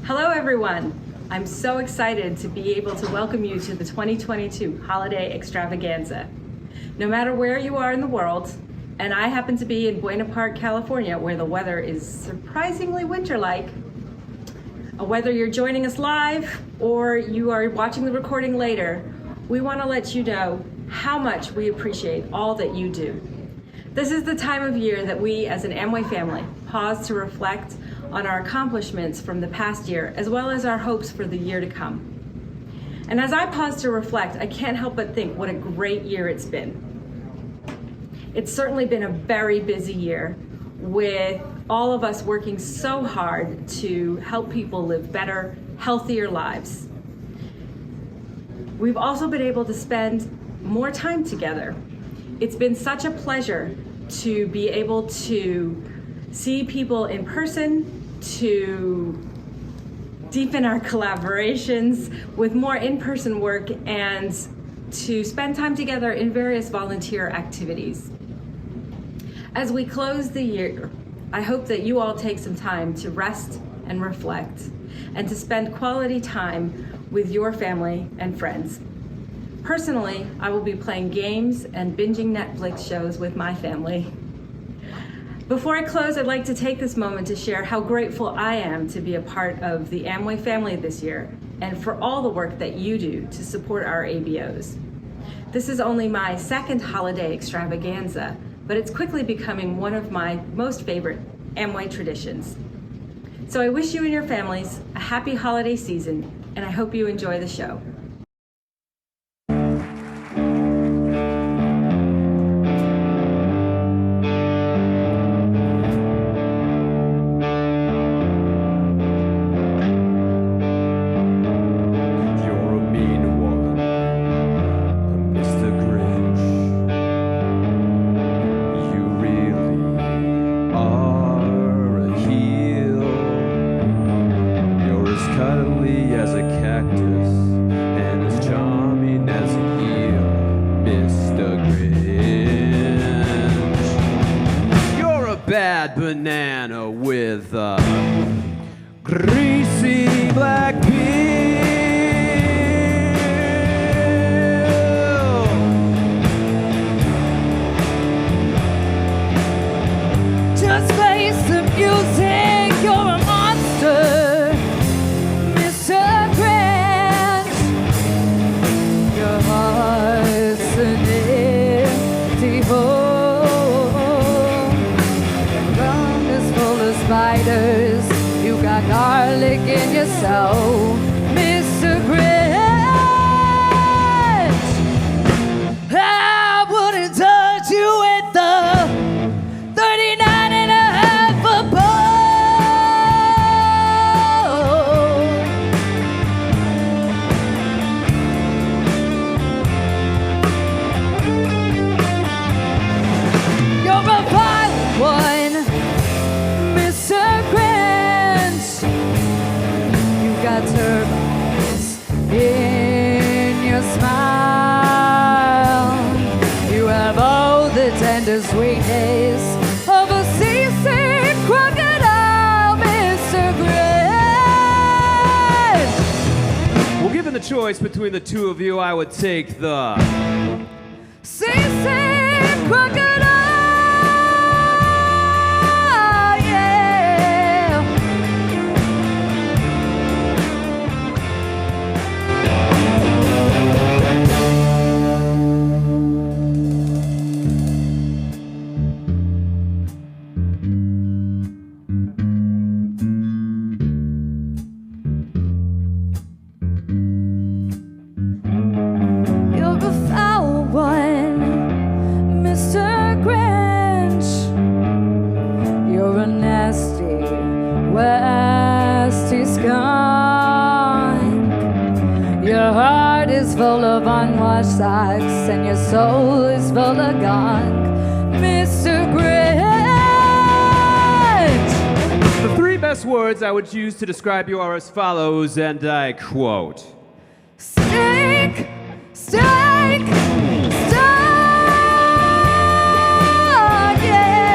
Hello everyone! I'm so excited to be able to welcome you to the 2022 Holiday Extravaganza. No matter where you are in the world, and I happen to be in Buena Park, California, where the weather is surprisingly winter-like, whether you're joining us live or you are watching the recording later, we want to let you know how much we appreciate all that you do. This is the time of year that we as an Amway family pause to reflect on our accomplishments from the past year, as well as our hopes for the year to come. And as I pause to reflect, I can't help but think what a great year it's been. It's certainly been a very busy year, with all of us working so hard to help people live better, healthier lives. We've also been able to spend more time together. It's been such a pleasure to be able to see people in person, to deepen our collaborations with more in-person work, and to spend time together in various volunteer activities. As we close the year, I hope that you all take some time to rest and reflect, and to spend quality time with your family and friends. Personally, I will be playing games and binging Netflix shows with my family. Before I close, I'd like to take this moment to share how grateful I am to be a part of the Amway family this year, and for all the work that you do to support our ABOs. This is only my second holiday extravaganza, but it's quickly becoming one of my most favorite Amway traditions. So I wish you and your families a happy holiday season, and I hope you enjoy the show. Cuddly as a cactus and as charming as an eel, Mr. Grinch. You're a bad banana with a greasy black peel. Just face the music, you're a monster. Spiders, you got garlic in your soul, Mr. Grinch. I wouldn't touch you with the 39 and a half a bowl. You're a violent one, Mr. Grinch. You got turbines in your smile. You have all the tender sweetness of a seasick crocodile, Mr. Grinch. Well, given the choice between the two of you, I would take the seasick crocodile. Your heart is full of unwashed socks, and your soul is full of gunk, Mr. Grinch. The three best words I would use to describe you are as follows, and I quote: Stink, stink, stink, yeah.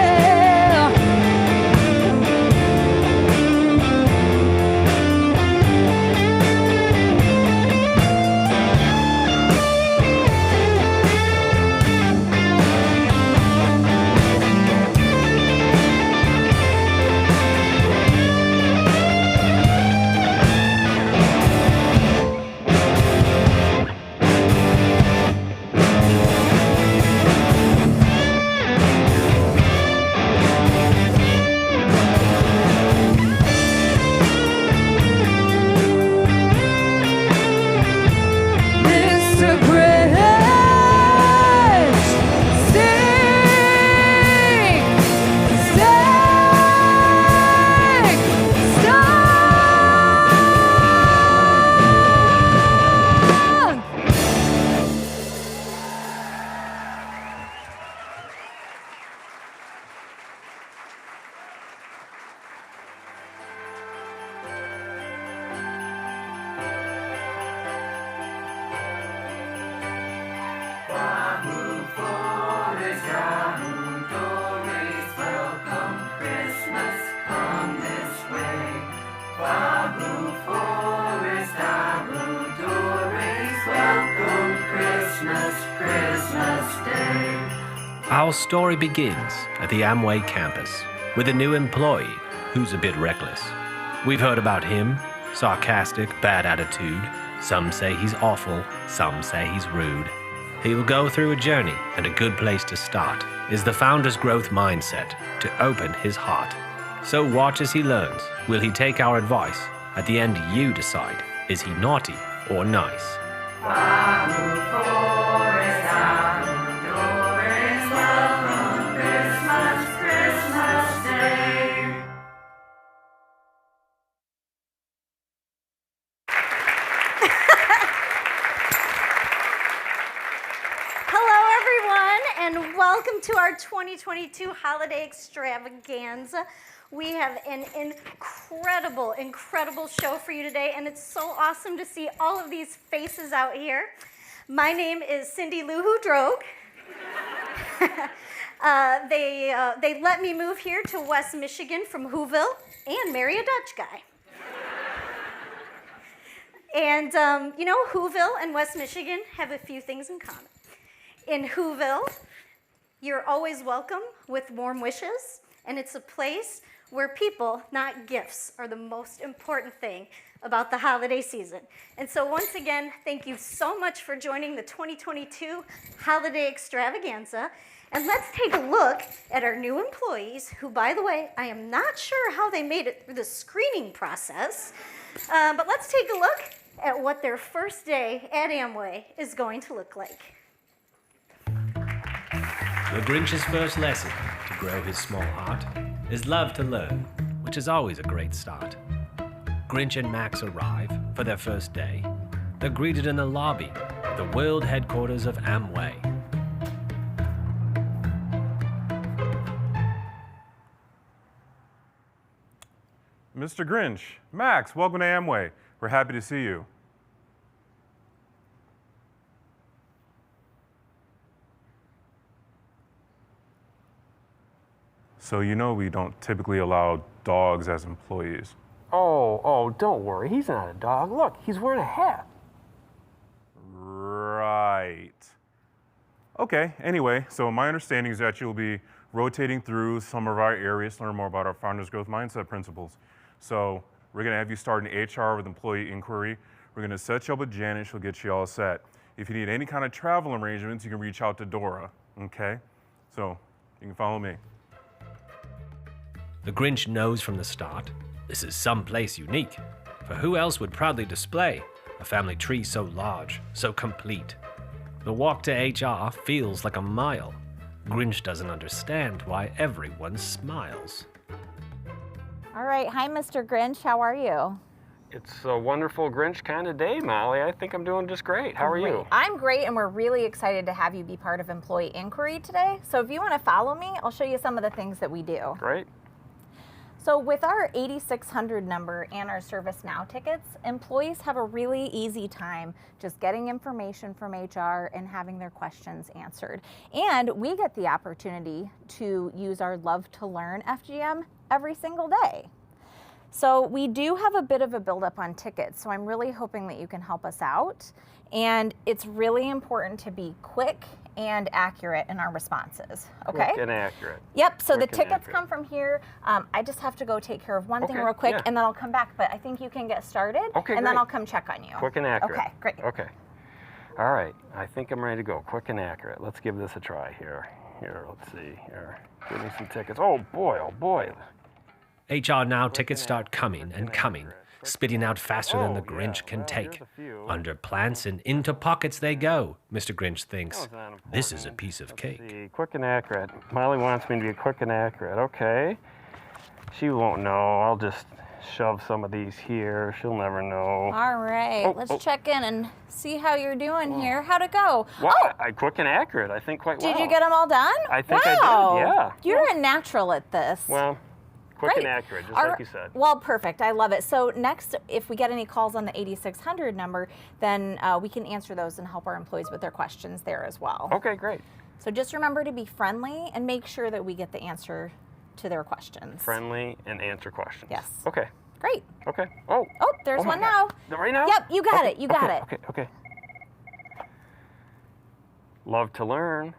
Our story begins at the Amway campus with a new employee who's a bit reckless. We've heard about him, sarcastic, bad attitude. Some say he's awful, some say he's rude. He'll go through a journey, and a good place to start is the founder's growth mindset to open his heart. So watch as he learns. Will he take our advice? At the end, you decide, is he naughty or nice? And welcome to our 2022 Holiday Extravaganza. We have an incredible show for you today, and it's so awesome to see all of these faces out here. My name is Cindy Lou Who Drogue. They let me move here to West Michigan from Whoville and marry a Dutch guy. And Whoville and West Michigan have a few things in common. In Whoville, you're always welcome with warm wishes, and it's a place where people, not gifts, are the most important thing about the holiday season. And so once again, thank you so much for joining the 2022 Holiday Extravaganza. And let's take a look at our new employees, who, by the way, I am not sure how they made it through the screening process, but let's take a look at what their first day at Amway is going to look like. The Grinch's first lesson to grow his small heart is love to learn, which is always a great start. Grinch and Max arrive for their first day. They're greeted in the lobby at the world headquarters of Amway. Mr. Grinch, Max, welcome to Amway. We're happy to see you. So you know we don't typically allow dogs as employees. Oh, don't worry. He's not a dog. Look, he's wearing a hat. Right. Okay, anyway, so my understanding is that you'll be rotating through some of our areas to learn more about our Founders Growth Mindset principles. So we're gonna have you start in HR with employee inquiry. We're gonna set you up with Janet, she'll get you all set. If you need any kind of travel arrangements, you can reach out to Dora, okay? So you can follow me. The Grinch knows from the start, this is someplace unique, for who else would proudly display a family tree so large, so complete? The walk to HR feels like a mile. Grinch doesn't understand why everyone smiles. All right, hi Mr. Grinch, how are you? It's a wonderful Grinch kind of day, Molly. I think I'm doing just great. How are you? I'm great, and we're really excited to have you be part of Employee Inquiry today. So if you want to follow me, I'll show you some of the things that we do. Great. So with our 8600 number and our ServiceNow tickets, employees have a really easy time just getting information from HR and having their questions answered. And we get the opportunity to use our Love to Learn FGM every single day. So we do have a bit of a buildup on tickets, so I'm really hoping that you can help us out. And it's really important to be quick and accurate in our responses, okay? Quick and accurate. Yep, so Quick the and tickets accurate. come from here. I just have to go take care of one thing Okay, real quick, yeah. and then I'll come back, but I think you can get started, Okay, and then great. I'll come check on you. Quick and accurate. Okay, great. Okay. All right, I think I'm ready to go. Quick and accurate. Let's give this a try here. Here, let's see. Here, give me some tickets. Oh boy. HR Now tickets start coming and coming, spitting out faster than the Oh, yeah. Grinch can Well, take. here's a few. Under plants and into pockets they go, Mr. Grinch That thinks. was not important. This is a piece of Let's cake. see. Quick and accurate. Molly wants me to be quick and accurate. Okay. She won't know. I'll just shove some of these here. She'll never know. All right, Oh, let's oh. check in and see how you're doing here. How'd it go? Well, Oh, I quick and accurate. I think quite well. did you get them all done? I think I did, wow. yeah. You're a natural at this. Well, quick Great. and accurate, just All like right. you said. Well, perfect. I love it. So next, if we get any calls on the 8600 number, then we can answer those and help our employees with their questions there as well. Okay, great. So just remember to be friendly and make sure that we get the answer to their questions. Friendly and answer questions. Yes. Okay. Great. Okay. Oh. Oh, there's Oh my one God. now. Right now? Yep, you got Okay, it. You got okay, it. Okay. Love to learn.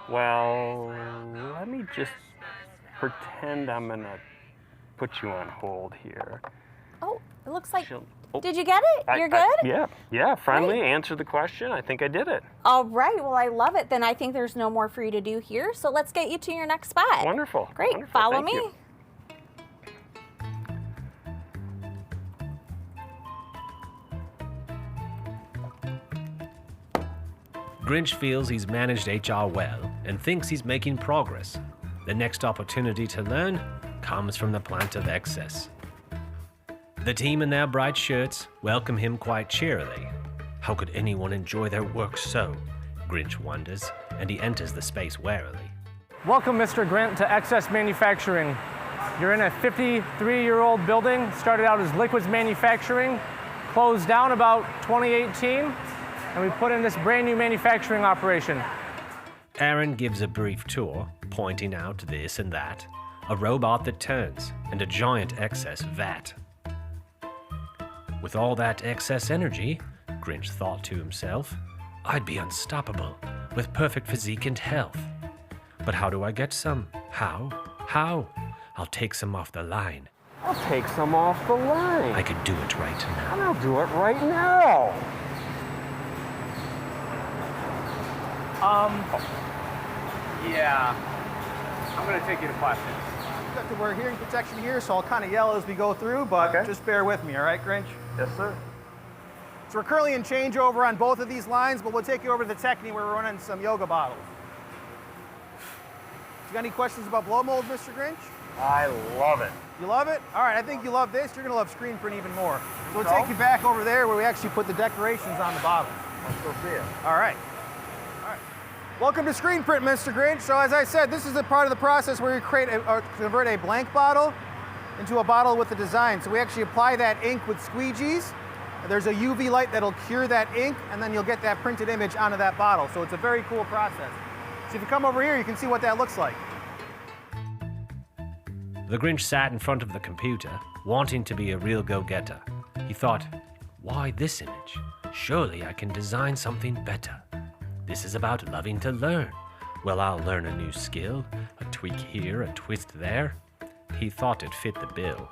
Well, let me just pretend I'm gonna put you on hold here. Oh, it looks like. She'll- oh, Did you get it? You're good? Yeah, friendly, Great. answered the question. I think I did it. All right. Well, I love it. Then I think there's no more for you to do here. So let's get you to your next spot. Wonderful. Great. Wonderful. Follow Thank me. you. Grinch feels he's managed HR well and thinks he's making progress. The next opportunity to learn comes from the plant of excess. The team in their bright shirts welcome him quite cheerily. How could anyone enjoy their work so? Grinch wonders, and he enters the space warily. Welcome, Mr. Grant, to Excess Manufacturing. You're in a 53-year-old building, started out as liquids manufacturing, closed down about 2018, and we put in this brand new manufacturing operation. Aaron gives a brief tour, pointing out this and that, a robot that turns, and a giant excess vat. With all that excess energy, Grinch thought to himself, I'd be unstoppable, with perfect physique and health. But how do I get some? How? I'll take some off the line. I'll take some off the line. I could do it right now. And I'll do it right now. Yeah, I'm gonna take you to plastic. We've got to wear hearing protection here, so I'll kind of yell as we go through, but just bear with me, all right, Grinch? Yes, sir. So we're currently in changeover on both of these lines, but we'll take you over to the technique where we're running some yoga bottles. You got any questions about blow mold, Mr. Grinch? I love it. You love it? All right, I think you love this. You're gonna love screen print even more. So we'll take you back over there where we actually put the decorations on the bottle. Let's go see it. All right. Welcome to Screen Print, Mr. Grinch. So as I said, this is a part of the process where we convert a blank bottle into a bottle with a design. So we actually apply that ink with squeegees. There's a UV light that'll cure that ink, and then you'll get that printed image onto that bottle. So it's a very cool process. So if you come over here, you can see what that looks like. The Grinch sat in front of the computer, wanting to be a real go-getter. He thought, why this image? Surely I can design something better. This is about loving to learn. Well, I'll learn a new skill, a tweak here, a twist there. He thought it fit the bill.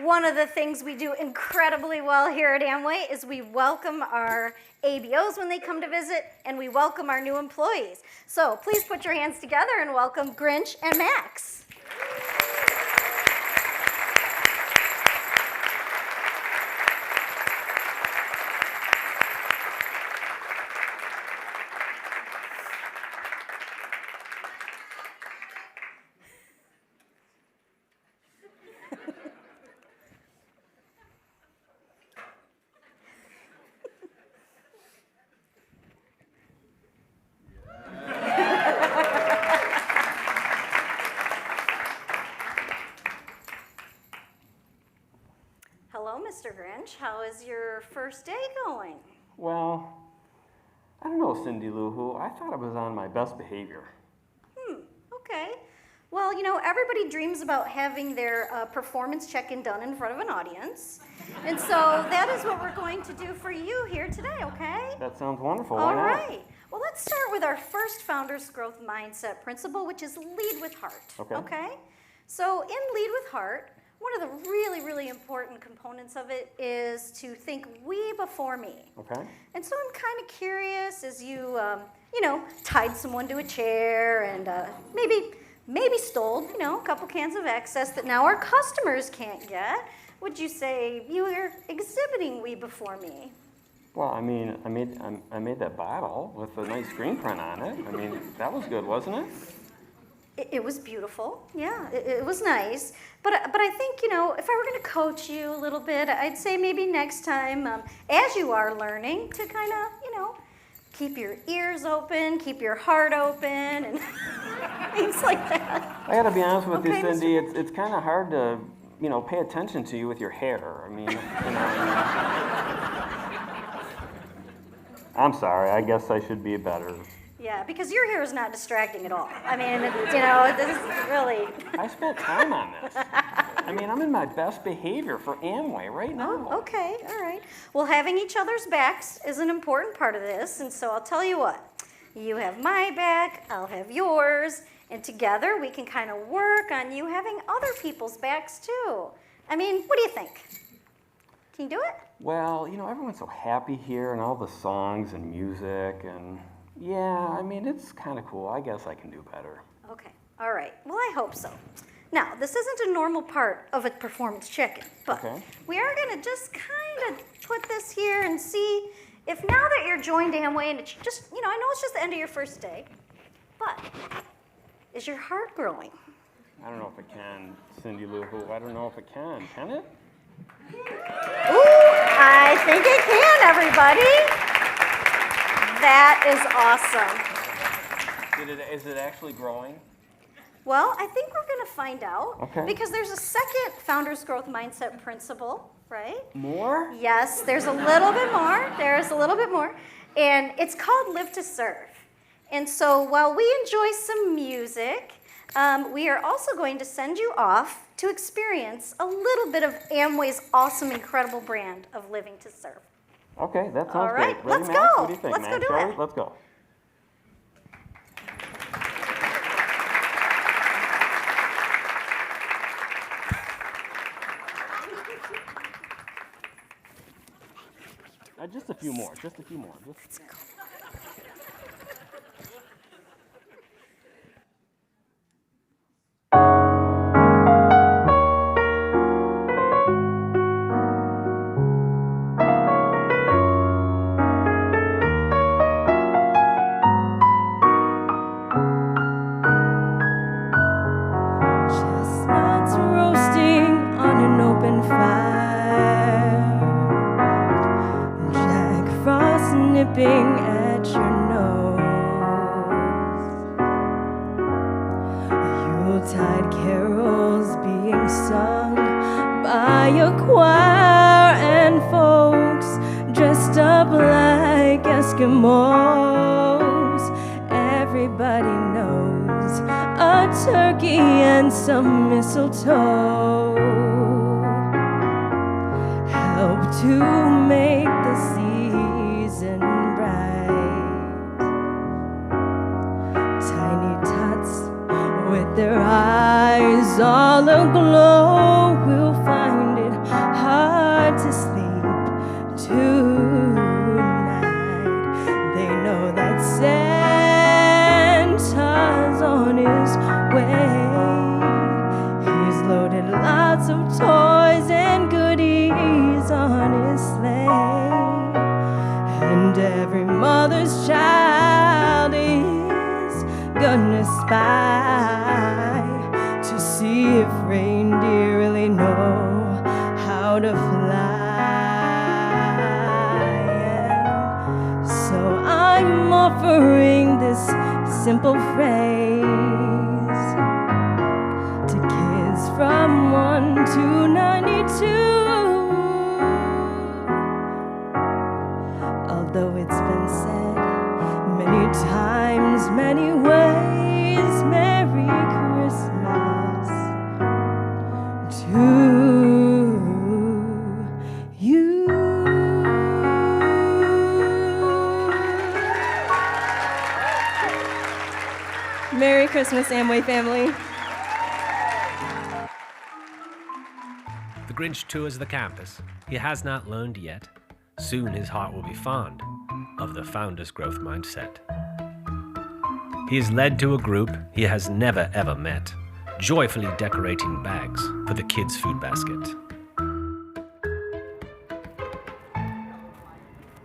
One of the things we do incredibly well here at Amway is we welcome our ABOs when they come to visit, and we welcome our new employees. So please put your hands together and welcome Grinch and Max. Hello, Mr. Grinch. How is your first day going? Well, I don't know, Cindy Lou Who. I thought I was on my best behavior. Okay. Well, you know, everybody dreams about having their performance check-in done in front of an audience. And so that is what we're going to do for you here today, okay? That sounds wonderful. Why All not? right. Well, let's start with our first Founders Growth Mindset principle, which is lead with heart. Okay. So in Lead with Heart, one of the really, really important components of it is to think we before me. Okay. And so I'm kind of curious as you, tied someone to a chair and maybe stole, a couple cans of excess that now our customers can't get. Would you say you were exhibiting we before me? Well, I mean, I made that bottle with a nice screen print on it. I mean, that was good, wasn't it? It was beautiful, yeah, it was nice. But I think, if I were going to coach you a little bit, I'd say maybe next time, as you are learning, to kind of, keep your ears open, keep your heart open, and things like that. I gotta be honest with you, Okay, Cindy, it's kind of hard to, pay attention to you with your hair. I mean, I'm sorry, I guess I should be better. Yeah, because your hair is not distracting at all. I mean, you know, this is really... I spent time on this. I mean, I'm in my best behavior for Amway right now. Oh, okay, all right. Well, having each other's backs is an important part of this, and so I'll tell you what. You have my back, I'll have yours, and together we can kind of work on you having other people's backs too. I mean, what do you think? Can you do it? Well, you know, everyone's so happy here and all the songs and music and yeah, I mean, it's kind of cool. I guess I can do better. Okay, all right. Well, I hope so. Now, this isn't a normal part of a performance check-in, but we are going to just kind of put this here and see if now that you're joined Amway and it's just, you know, I know it's just the end of your first day, but is your heart growing? I don't know if it can, Cindy Lou Who. I don't know if it can. Can it? Ooh, I think it can, everybody. That is awesome. Is it actually growing? Well, I think we're going to find out. Okay. Because there's a second Founders Growth Mindset principle, right? More? Yes, there's a little bit more. There's a little bit more. And it's called Live to Serve. And so while we enjoy some music, we are also going to send you off to experience a little bit of Amway's awesome, incredible brand of Living to Serve. Okay, that sounds All right, great. Ready, let's Max? go. What do you think, Let's go Max? do Ready? it. Let's go. Just a few more. Just a few more. Let's go. Chestnuts roasting on an open fire, Jack Frost nipping at your nose, Yuletide carols being sung by a choir and folks dressed up like Eskimos. Everybody knows a turkey and some mistletoe help to make the season bright. Tiny tots with their eyes all aglow will find it hard to sleep tonight. They know that Santa's on his way. He's loaded lots of toys and goodies on his sleigh, and every mother's child is gonna spy to see if reindeer really know how to fly. And so I'm offering this simple phrase to kids from 1 to 92. Although it's been said many times, many ways, Merry Christmas to you. Merry Christmas, Amway family. The Grinch tours the campus. He has not learned yet. Soon his heart will be fond of the Founders Growth Mindset. He is led to a group he has never ever met, joyfully decorating bags for the kids' food basket.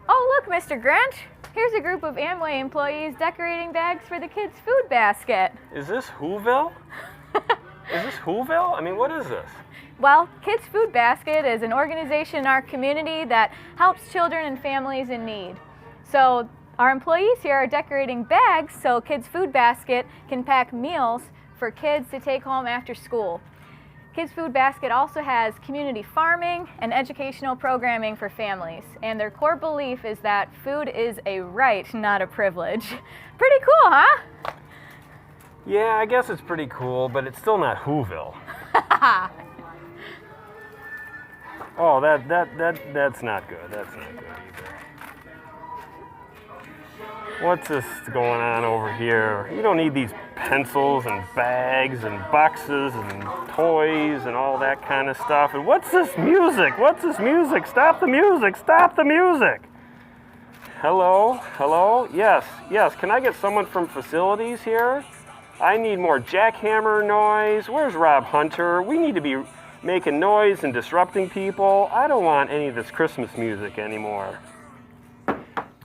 Oh, look, Mr. Grinch. Here's a group of Amway employees decorating bags for the kids' food basket. Is this Whoville? Is this Whoville? I mean, what is this? Well, Kids Food Basket is an organization in our community that helps children and families in need. So our employees here are decorating bags so Kids Food Basket can pack meals for kids to take home after school. Kids Food Basket also has community farming and educational programming for families, and their core belief is that food is a right, not a privilege. Pretty cool, huh? Yeah, I guess it's pretty cool, but it's still not Whoville. Oh, that's not good. That's not good either. What's this going on over here? You don't need these pencils and bags and boxes and toys and all that kind of stuff. And what's this music? What's this music? Stop the music! Stop the music! Hello? Hello? Yes, yes. Can I get someone from facilities here? I need more jackhammer noise. Where's Rob Hunter? We need to be making noise and disrupting people. I don't want any of this Christmas music anymore.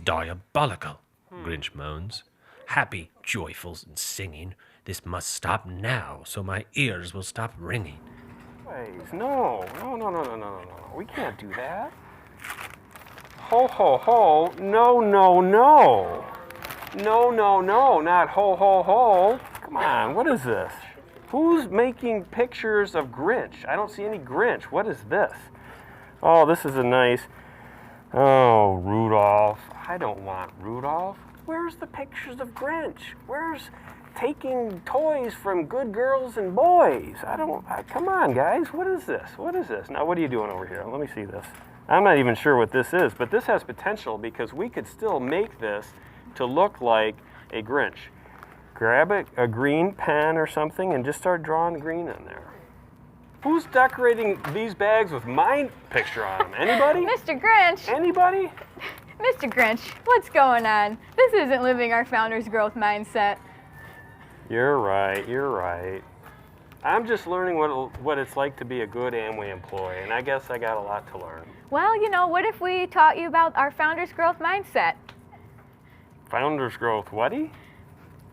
Diabolical, Grinch moans. Happy, joyful, and singing. This must stop now, so my ears will stop ringing. Please, no. We can't do that. Ho, ho, ho. No, no, no. No, no, no, not ho, ho, ho. Come on, what is this? Who's making pictures of Grinch? I don't see any Grinch. What is this? Oh, this is a nice... Oh, Rudolph. I don't want Rudolph. Where's the pictures of Grinch? Where's taking toys from good girls and boys? Come on, guys. What is this? What is this? Now, what are you doing over here? Let me see this. I'm not even sure what this is, but this has potential because we could still make this to look like a Grinch. Grab a green pen or something and just start drawing green in there. Who's decorating these bags with my picture on them? Anybody? Mr. Grinch! Anybody? Mr. Grinch, what's going on? This isn't living our founder's growth mindset. You're right, you're right. I'm just learning what it's like to be a good Amway employee, and I guess I got a lot to learn. Well, you know, what if we taught you about our founder's growth mindset? Founder's growth whaty?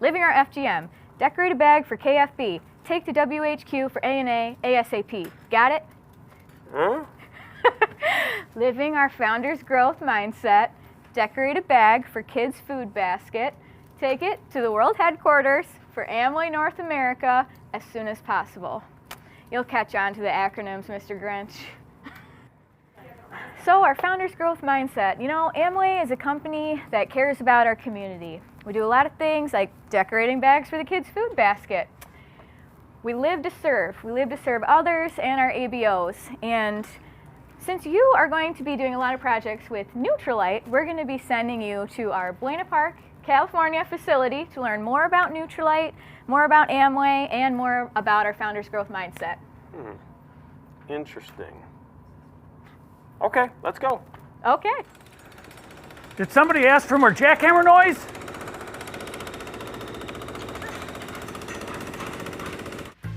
Living our FGM. Decorate a bag for KFB. Take to WHQ for ANA ASAP. Got it? Huh? Living our founder's growth mindset. Decorate a bag for Kids Food Basket. Take it to the world headquarters for Amway North America as soon as possible. You'll catch on to the acronyms, Mr. Grinch. So our founder's growth mindset. You know, Amway is a company that cares about our community. We do a lot of things like decorating bags for the Kids Food Basket. We live to serve. We live to serve others and our ABOs. And since you are going to be doing a lot of projects with Nutrilite, we're going to be sending you to our Buena Park, California facility to learn more about Nutrilite, more about Amway, and more about our founder's growth mindset. Interesting. Okay, let's go. Okay. Did somebody ask for more jackhammer noise?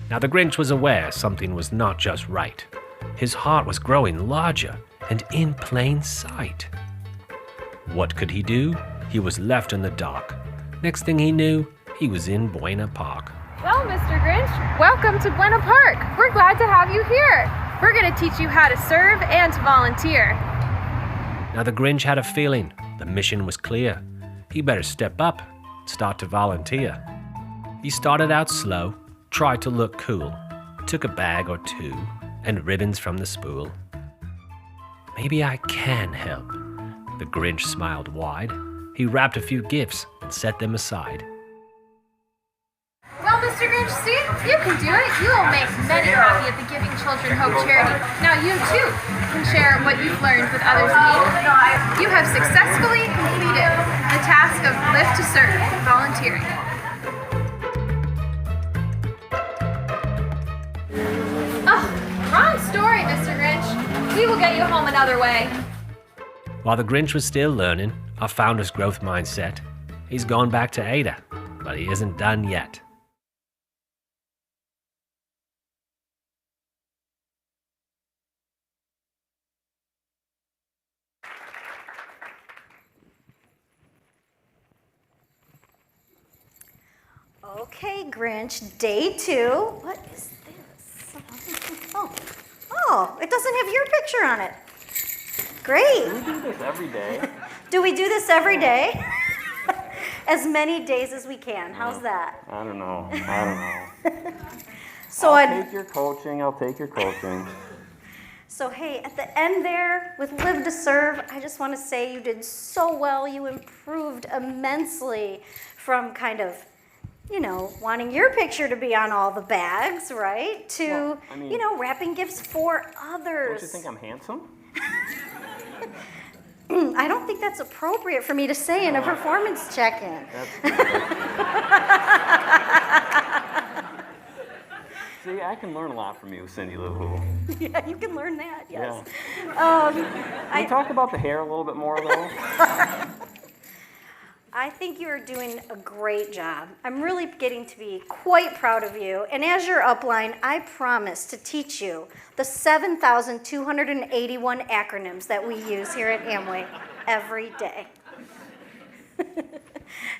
Now the Grinch was aware something was not just right. His heart was growing larger and in plain sight. What could he do? He was left in the dark. Next thing he knew, he was in Buena Park. Well, Mr. Grinch, welcome to Buena Park. We're glad to have you here. We're going to teach you how to serve and to volunteer. Now the Grinch had a feeling the mission was clear. He better step up, start to volunteer. He started out slow, tried to look cool, took a bag or two and ribbons from the spool. Maybe I can help. The Grinch smiled wide. He wrapped a few gifts and set them aside. Well, Mr. Grinch, see? You can do it. You will make many happy at the Giving Children Hope charity. Now you, too, can share what you've learned with others in need. You have successfully completed the task of Live to Serve, volunteering. Wrong story, Mr. Grinch. We will get you home another way. While the Grinch was still learning our founder's growth mindset, he's gone back to Ada, but he isn't done yet. Okay, Grinch, day 2. What is this? Oh, it doesn't have your picture on it. Great. We do this every day. Do we do this every day? As many days as we can. How's that? I don't know. So I'll take your coaching. I'll take your coaching. So hey, at the end there with Live to Serve, I just want to say you did so well. You improved immensely from kind of, you know, wanting your picture to be on all the bags, right? To, Well, I mean, you know, wrapping gifts for others. Don't you think I'm handsome? I don't think that's appropriate for me to say in a performance check-in. See, I can learn a lot from you, Cindy Lou Who. Yeah, you can learn that, yes. Yeah. Can we talk about the hair a little bit more, though? I think you are doing a great job. I'm really getting to be quite proud of you. And as your upline, I promise to teach you the 7,281 acronyms that we use here at Amway every day.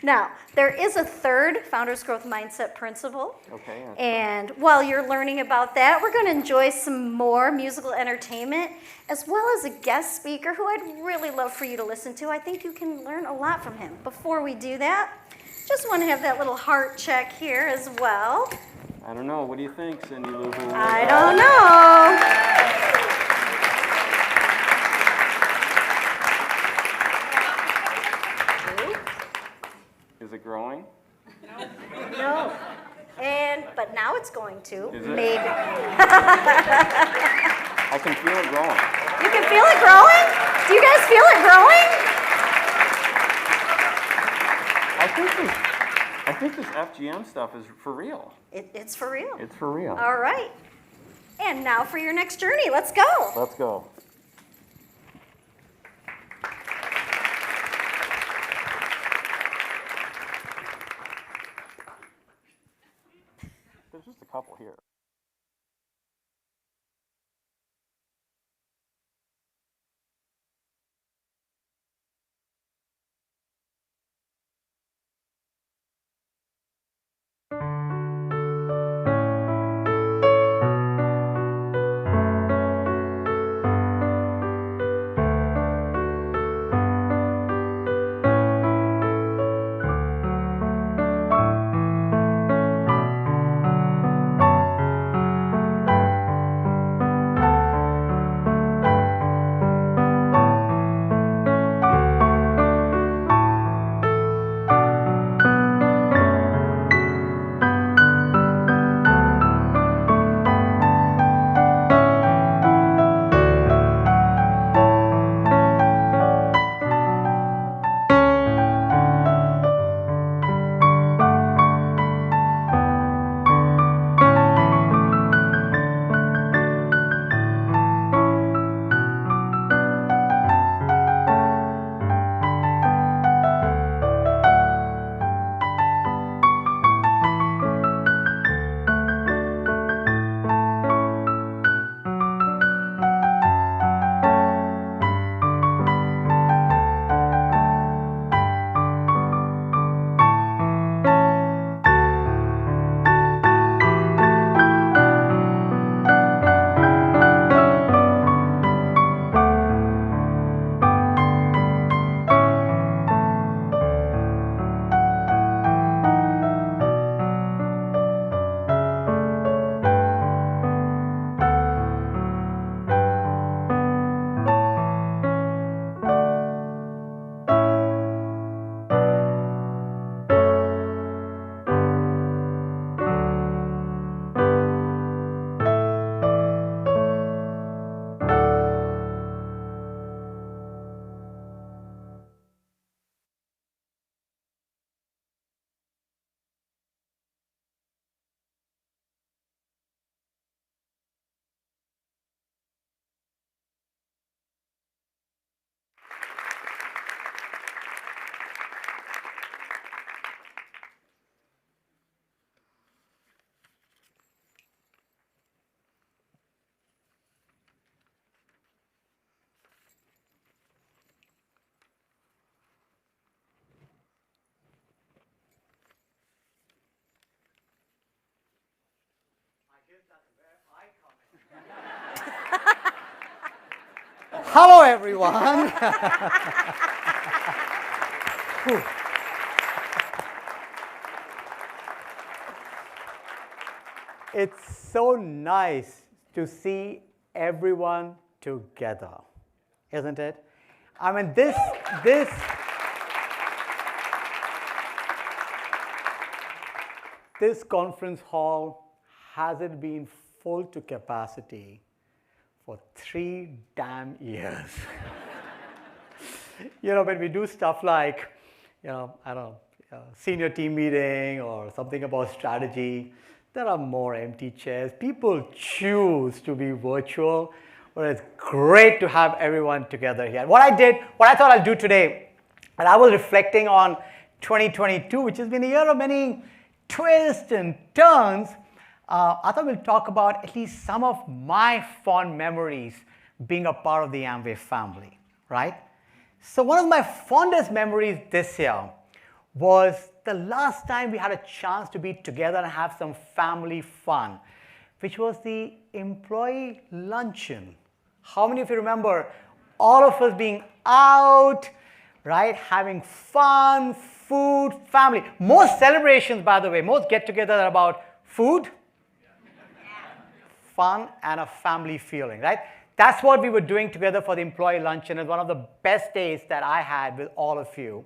Now, there is a third Founders Growth Mindset principle. Okay. And while you're learning about that, we're going to enjoy some more musical entertainment, as well as a guest speaker who I'd really love for you to listen to. I think you can learn a lot from him. Before we do that, just want to have that little heart check here as well. I don't know. What do you think, Cindy Lou Who? I don't know. Is it growing? No. But now it's going to. Is it? Maybe. I can feel it growing. You can feel it growing? Do you guys feel it growing? I think this FGM stuff is for real. It's for real. It's for real. All right. And now for your next journey. Let's go. Let's go. There's just a couple here. Hello, everyone. It's so nice to see everyone together, isn't it? I mean, this conference hall hasn't been full to capacity for 3 damn years. When we do stuff like, I don't know, senior team meeting or something about strategy, there are more empty chairs. People choose to be virtual, but it's great to have everyone together here. What I thought I'll do today, and I was reflecting on 2022, which has been a year of many twists and turns. I thought we'll talk about at least some of my fond memories being a part of the Amway family, right? So one of my fondest memories this year was the last time we had a chance to be together and have some family fun, which was the employee luncheon. How many of you remember all of us being out, right, having fun, food, family? Most celebrations, by the way, most get-together are about food, fun, and a family feeling, right? That's what we were doing together for the employee luncheon. It's one of the best days that I had with all of you.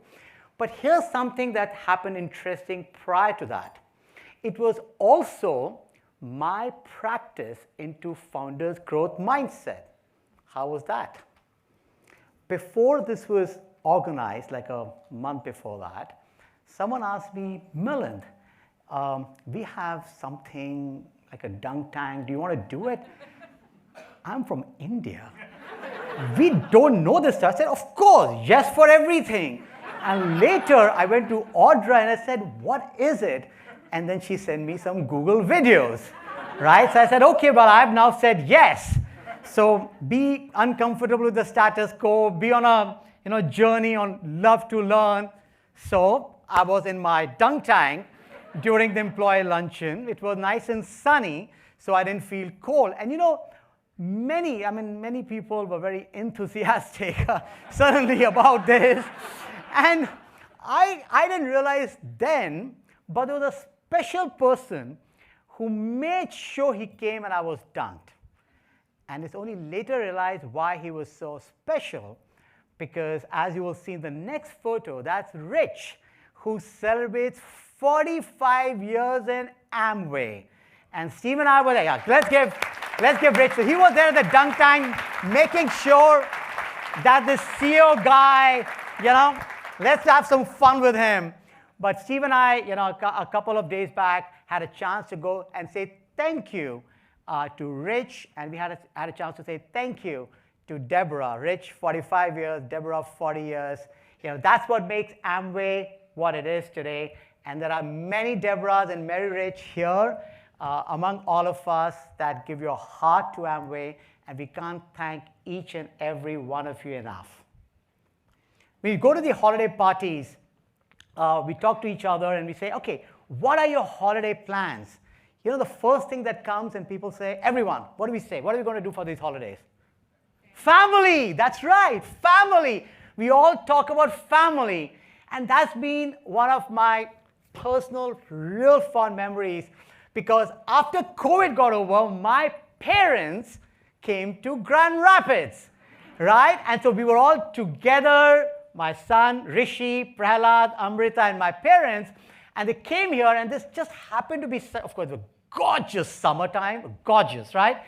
But here's something that happened interesting prior to that. It was also my practice into founders' growth mindset. How was that? Before this was organized, like a month before that, someone asked me, Milind, we have something like a dunk tank. Do you want to do it? I'm from India. We don't know this stuff. I said, of course, yes for everything. And later, I went to Audra and I said, what is it? And then she sent me some Google videos, right? So I said, okay, well, I've now said yes. So be uncomfortable with the status quo, be on a journey on love to learn. So I was in my dunk tank during the employee luncheon. It was nice and sunny, so I didn't feel cold. And many people were very enthusiastic, certainly about this. And I didn't realize then, but there was a special person who made sure he came and I was dunked. And it's only later realized why he was so special, because as you will see in the next photo, that's Rich, who celebrates 45 years in Amway. And Steve and I were there. Yeah, let's give Rich. So he was there at the dunk tank, making sure that the CEO guy, let's have some fun with him. But Steve and I, a couple of days back, had a chance to go and say thank you to Rich, and we had a chance to say thank you to Deborah. Rich, 45 years, Deborah, 40 years. That's what makes Amway what it is today. And there are many Deborahs and many Rich here among all of us that give your heart to Amway, and we can't thank each and every one of you enough. When we go to the holiday parties, we talk to each other and we say, okay, what are your holiday plans? The first thing that comes and people say, everyone, what do we say? What are we going to do for these holidays? Family, that's right, family. We all talk about family. And that's been one of my personal, real fond memories, because after COVID got over, my parents came to Grand Rapids, right? And so we were all together, my son, Rishi, Prahlad, Amrita, and my parents, and they came here, and this just happened to be, of course, a gorgeous summertime, gorgeous, right?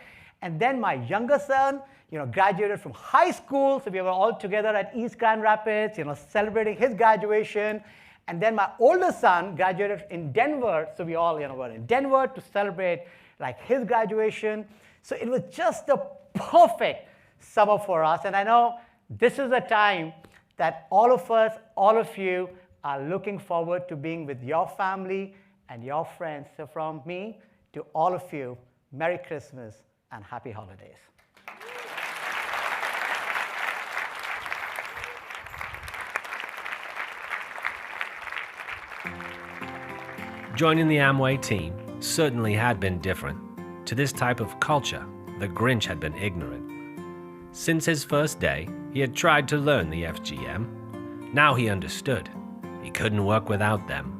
And then my younger son, graduated from high school, so we were all together at East Grand Rapids, celebrating his graduation. And then my older son graduated in Denver, so we all, were in Denver to celebrate his graduation. So it was just the perfect summer for us. And I know this is a time that all of us, all of you, are looking forward to being with your family and your friends. So from me to all of you, Merry Christmas and Happy Holidays. Joining the Amway team certainly had been different. To this type of culture, the Grinch had been ignorant. Since his first day, he had tried to learn the FGM. Now he understood. He couldn't work without them.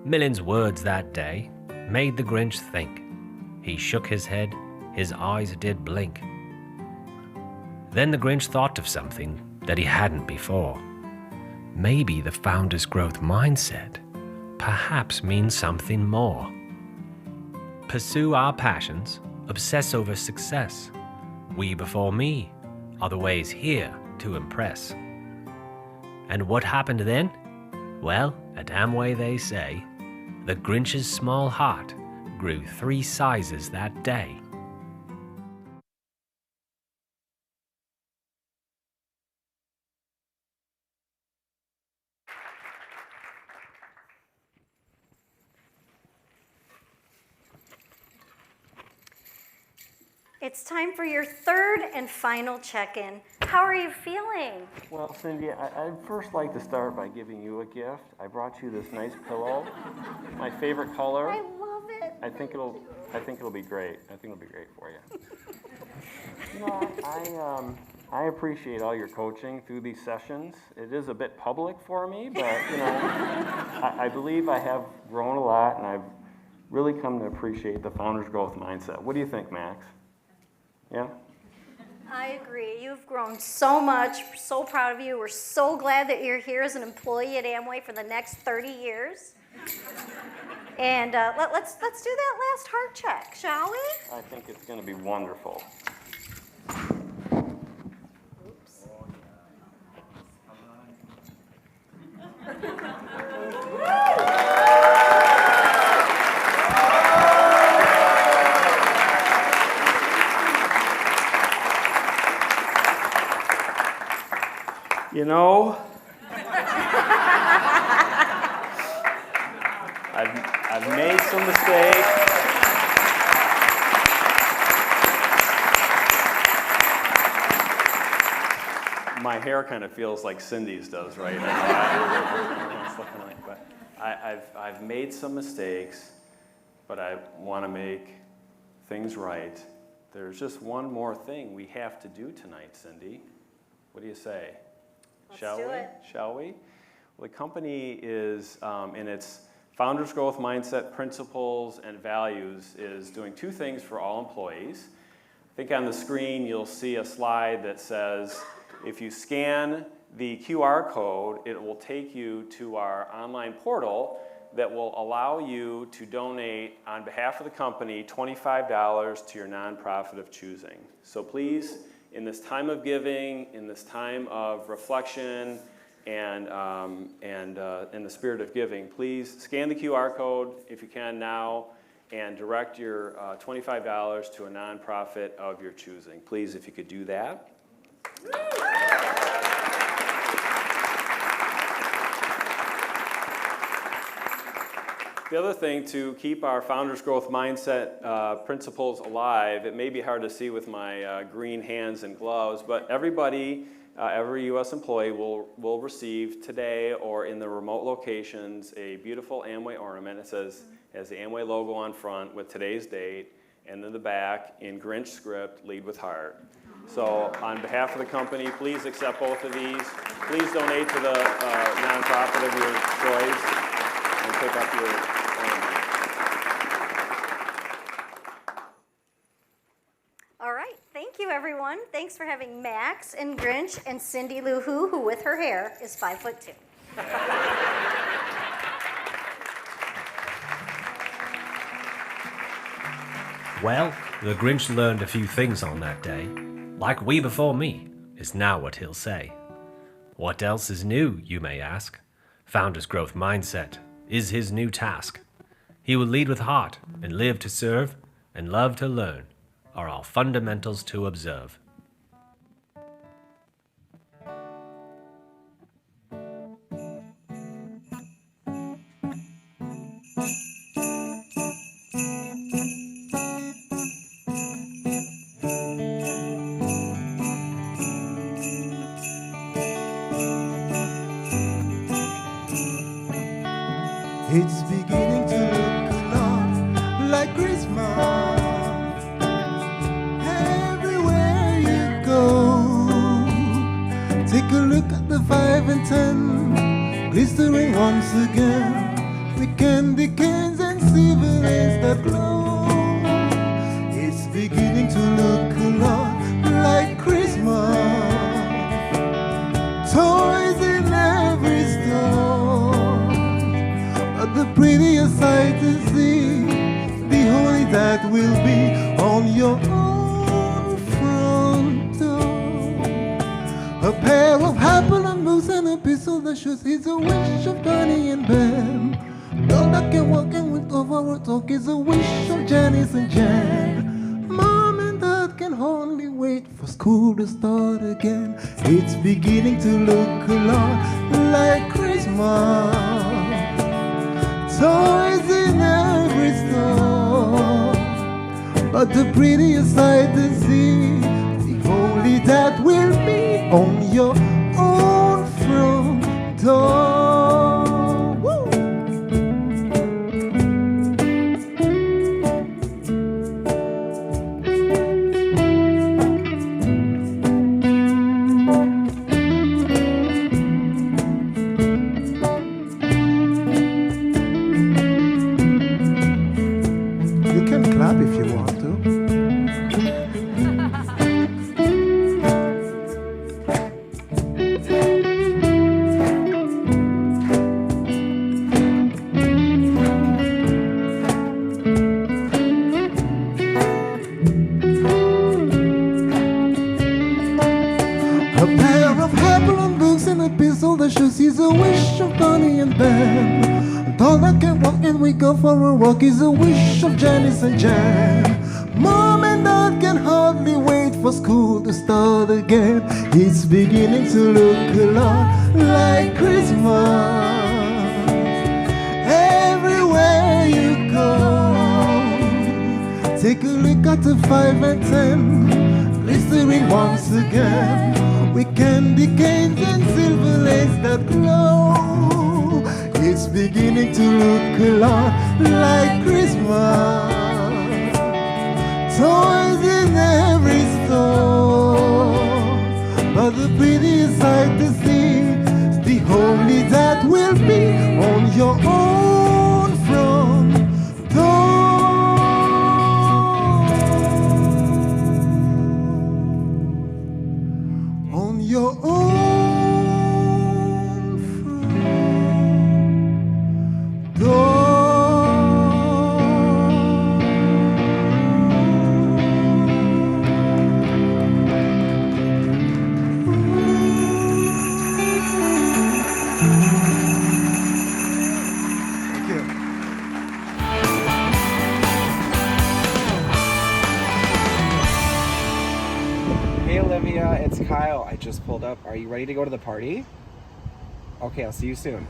Milind's words that day made the Grinch think. He shook his head, his eyes did blink. Then the Grinch thought of something that he hadn't before. Maybe the founder's growth mindset perhaps means something more. Pursue our passions, obsess over success. We before me are the ways here to impress. And what happened then? Well, at Amway they say, the Grinch's small heart grew 3 sizes that day. It's time for your third and final check-in. How are you feeling? Well, Cindy, I'd first like to start by giving you a gift. I brought you this nice pillow, my favorite color. I love it. I think it'll be great. I think it'll be great for you. You know, I appreciate all your coaching through these sessions. It is a bit public for me, but you know, I believe I have grown a lot, and I've really come to appreciate the founder's growth mindset. What do you think, Max? Yeah? I agree. You've grown so much. We're so proud of you. We're so glad that you're here as an employee at Amway for the next 30 years. And let's do that last heart check, shall we? I think it's going to be wonderful. Oops. You know, I've made some mistakes. My hair kind of feels like Cindy's does right now. It's looking like, but I've made some mistakes, but I want to make things right. There's just one more thing we have to do tonight, Cindy. What do you say? Let's do it. Shall we? Well, the company is, in its Founders Growth Mindset Principles and Values, is doing 2 things for all employees. I think on the screen you'll see a slide that says, if you scan the QR code, it will take you to our online portal that will allow you to donate on behalf of the company $25 to your nonprofit of choosing. So please, in this time of giving, in this time of reflection, and in the spirit of giving, please scan the QR code if you can now and direct your $25 to a nonprofit of your choosing. Please, if you could do that. The other thing, to keep our Founders Growth Mindset principles alive, it may be hard to see with my green hands and gloves, but everybody, every U.S. employee will receive today or in the remote locations a beautiful Amway ornament. It says, has the Amway logo on front with today's date, and in the back, in Grinch script, lead with heart. So on behalf of the company, please accept both of these. Please donate to the nonprofit of your choice and pick up your ornament. All right. Thank you, everyone. Thanks for having Max and Grinch and Cindy Lou who with her hair is 5'2". Well, the Grinch learned a few things on that day. Like we before me, is now what he'll say. What else is new, you may ask? Founders Growth Mindset is his new task. He will lead with heart and live to serve and love to learn are all fundamentals to observe. It's beginning to look a lot like Christmas. Everywhere you go, take a look at the 5 and 10, glistering once again with candy canes and silver is the glow. It's beginning to look a lot like Christmas. Toys in every store, but the prettiest sight to see, the only that will be on your own front door. A pair of happening boots and a pistol that shoots is a wish of Bonnie and Ben. Dog that can walk and with over talk is a wish of Janice and Jan. Mom and Dad can hardly wait for school to start again. It's beginning to look a lot like Christmas. Toys in every store, but the prettiest sight to see, the only that will be on your own front door. Woo! You can clap if you want to. A pair of Hepburn books and a pistol that shoots is a wish of Bonnie and Ben. A doll that can walk and we go for a walk is a wish of Janice and Jan. Mom and Dad can hardly wait for school to start again. It's beginning to look a lot like Christmas. Everywhere you go, take a look at the 5 and 10, glittering once again, with candy canes and silver lace that glow. It's beginning to look a lot like Christmas. Toys in every store, but the prettiest sight to see, the only that will be on your own front door. On your own front door. Hey Olivia, it's Kyle. I just pulled up. Are you ready to go to the party? Okay, I'll see you soon.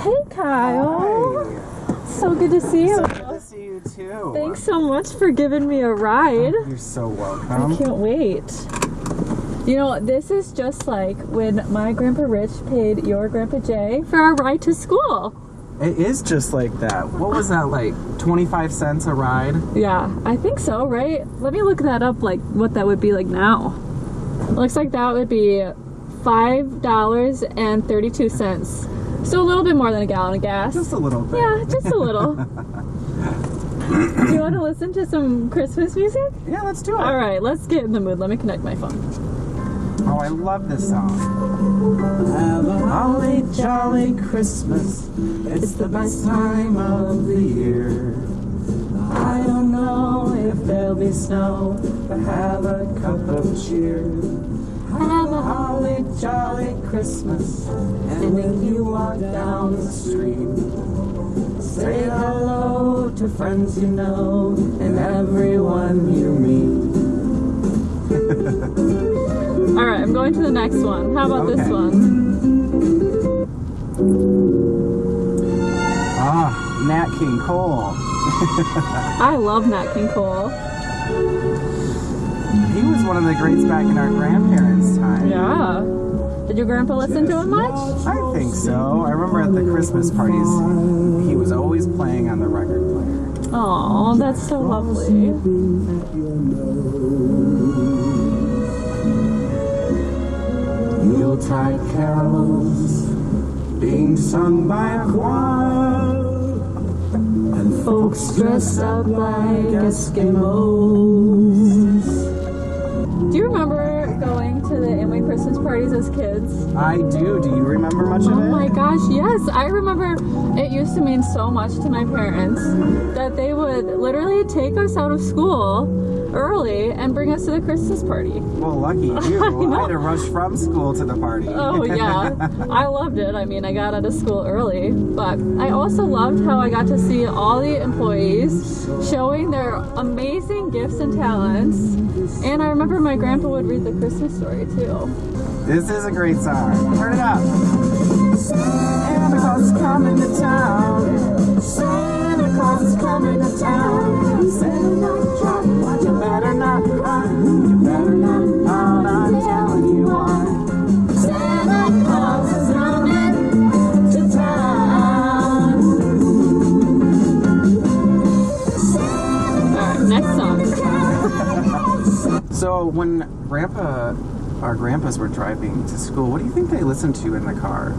Hey Kyle. Hi. So good to see you. So good to see you too. Thanks so much for giving me a ride. You're so welcome. I can't wait. You know, this is just like when my Grandpa Rich paid your Grandpa Jay for our ride to school. It is just like that. What was that, like 25 cents a ride? Yeah, I think so, right? Let me look that up, like what that would be like now. Looks like that would be $5.32. So a little bit more than a gallon of gas. Just a little bit. Yeah, just a little. Do you want to listen to some Christmas music? Yeah, let's do it. All right, let's get in the mood. Let me connect my phone. Oh, I love this song. Have a holly jolly Christmas. It's the best time of the year. I don't know if there'll be snow, but have a cup of cheer. Have a holly jolly Christmas, and when you walk down the street, say hello to friends you know and everyone you meet. All right, I'm going to the next one. How about this one? Ah, Nat King Cole. I love Nat King Cole. He was one of the greats back in our grandparents' time. Yeah. Did your grandpa listen to it much? I think so. I remember at the Christmas parties, he was always playing on the record player. Oh, that's so lovely. Yuletide carols being sung by a choir, and folks dressed up like Eskimos. Do you remember going to the Amway Christmas parties as kids? I do. Do you remember much of it? Oh my gosh, yes. I remember it used to mean so much to my parents that they would literally take us out of school early and bring us to the Christmas party. Well, lucky you. I had to rush from school to the party. Oh yeah, I loved it. I mean, I got out of school early, but I also loved how I got to see all the employees showing their amazing gifts and talents. And I remember my grandpa would read the Christmas story too. This is a great song. Turn it up. Santa Claus is coming to town. Santa Claus is coming to town. Santa Claus, you better not cry. You better not pout. I'm telling you why. Santa Claus is coming to town. Alright, next song. So when our grandpas were driving to school, what do you think they listened to in the car?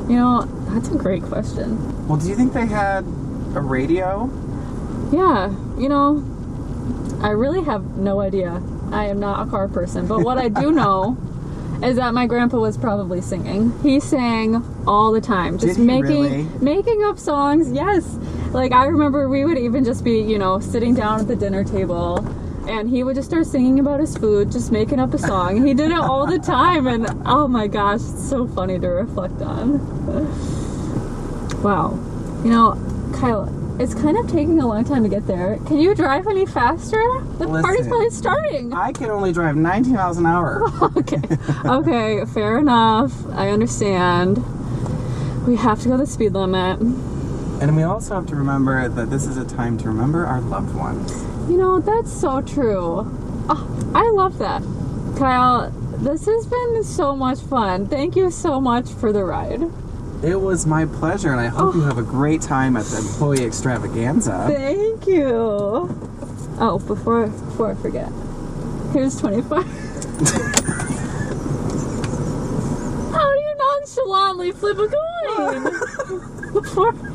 You know, that's a great question. Well, do you think they had a radio? Yeah, you know, I really have no idea. I am not a car person, but what I do know is that my grandpa was probably singing. He sang all the time, just making up songs. Yes, like I remember we would even just be, you know, sitting down at the dinner table, and he would just start singing about his food, just making up a song. He did it all the time, and oh my gosh, it's so funny to reflect on. Wow, you know, Kyle, it's kind of taking a long time to get there. Can you drive any faster? The party's probably starting. I can only drive 19 miles an hour. Okay, fair enough. I understand. We have to go the speed limit. And we also have to remember that this is a time to remember our loved ones. You know, that's so true. Oh, I love that. Kyle, this has been so much fun. Thank you so much for the ride. It was my pleasure, and I hope you have a great time at the Employee Extravaganza. Thank you. Oh, before I forget, here's 25. How do you nonchalantly flip a coin? Before I forget.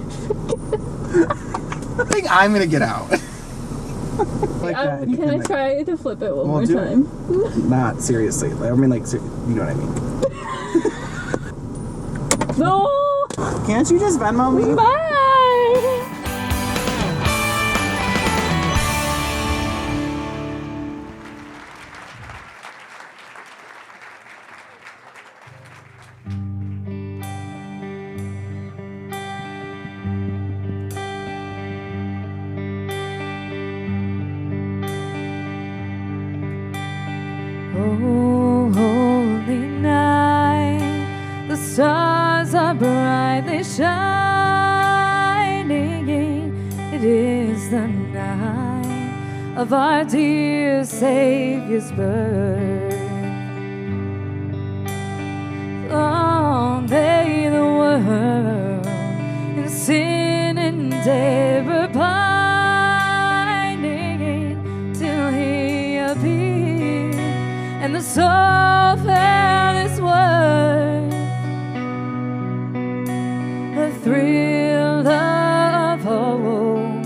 I think I'm gonna get out. Can I try to flip it one more time? Not seriously. I mean, like, you know what I mean. No! Can't you just Venmo me? Bye! Oh, holy night, the stars are brightly shining. It is the night of our dear Savior's birth. Long lay the world in sin and error pining, till He appeared and the soul felt His worth. A thrill of hope,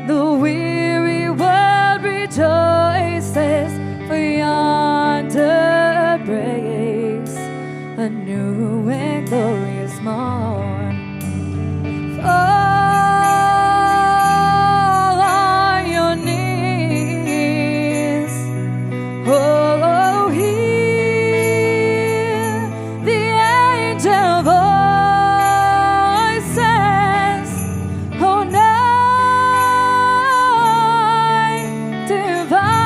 the weary world rejoices, for yonder breaks a new and glorious morn. Fall on your knees, oh, hear the angel voices, oh, night divine,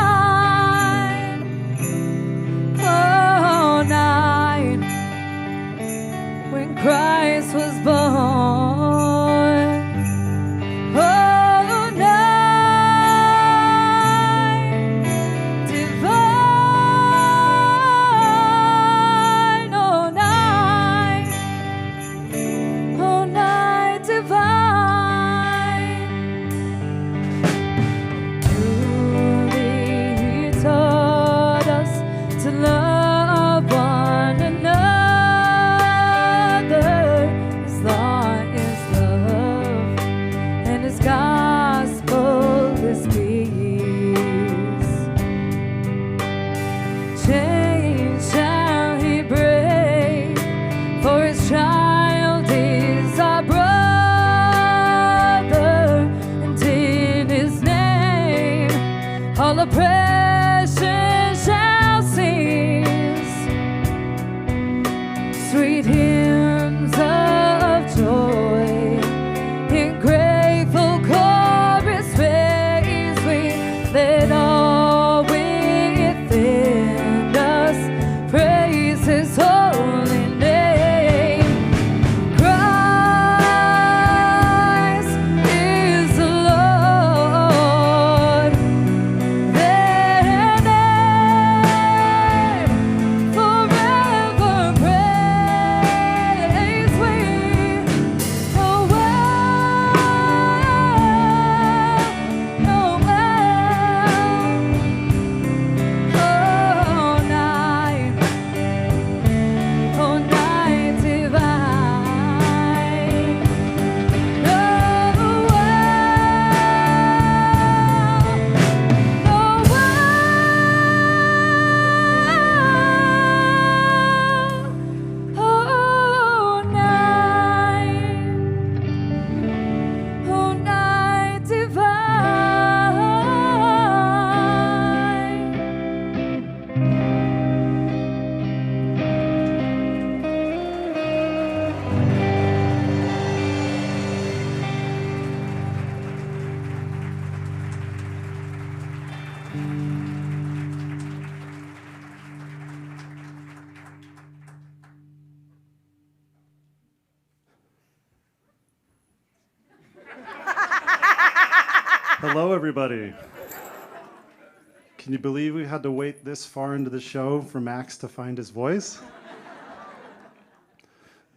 oh, night when Christ was born. all oppression shall cease. Sweet hymns of joy in grateful chorus raise we, let all within us praise His holy name. Christ is the Lord. Their name forever praise we. Oh well, oh well, oh night divine. Oh night divine. Hello, everybody. Can you believe we had to wait this far into the show for Max to find his voice?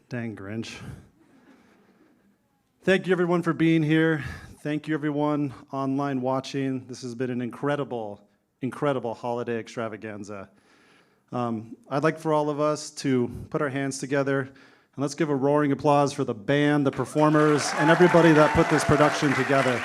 Dang Grinch. Thank you, everyone, for being here. Thank you, everyone online watching. This has been an incredible, incredible holiday extravaganza. I'd like for all of us to put our hands together and let's give a roaring applause for the band, the performers, and everybody that put this production together.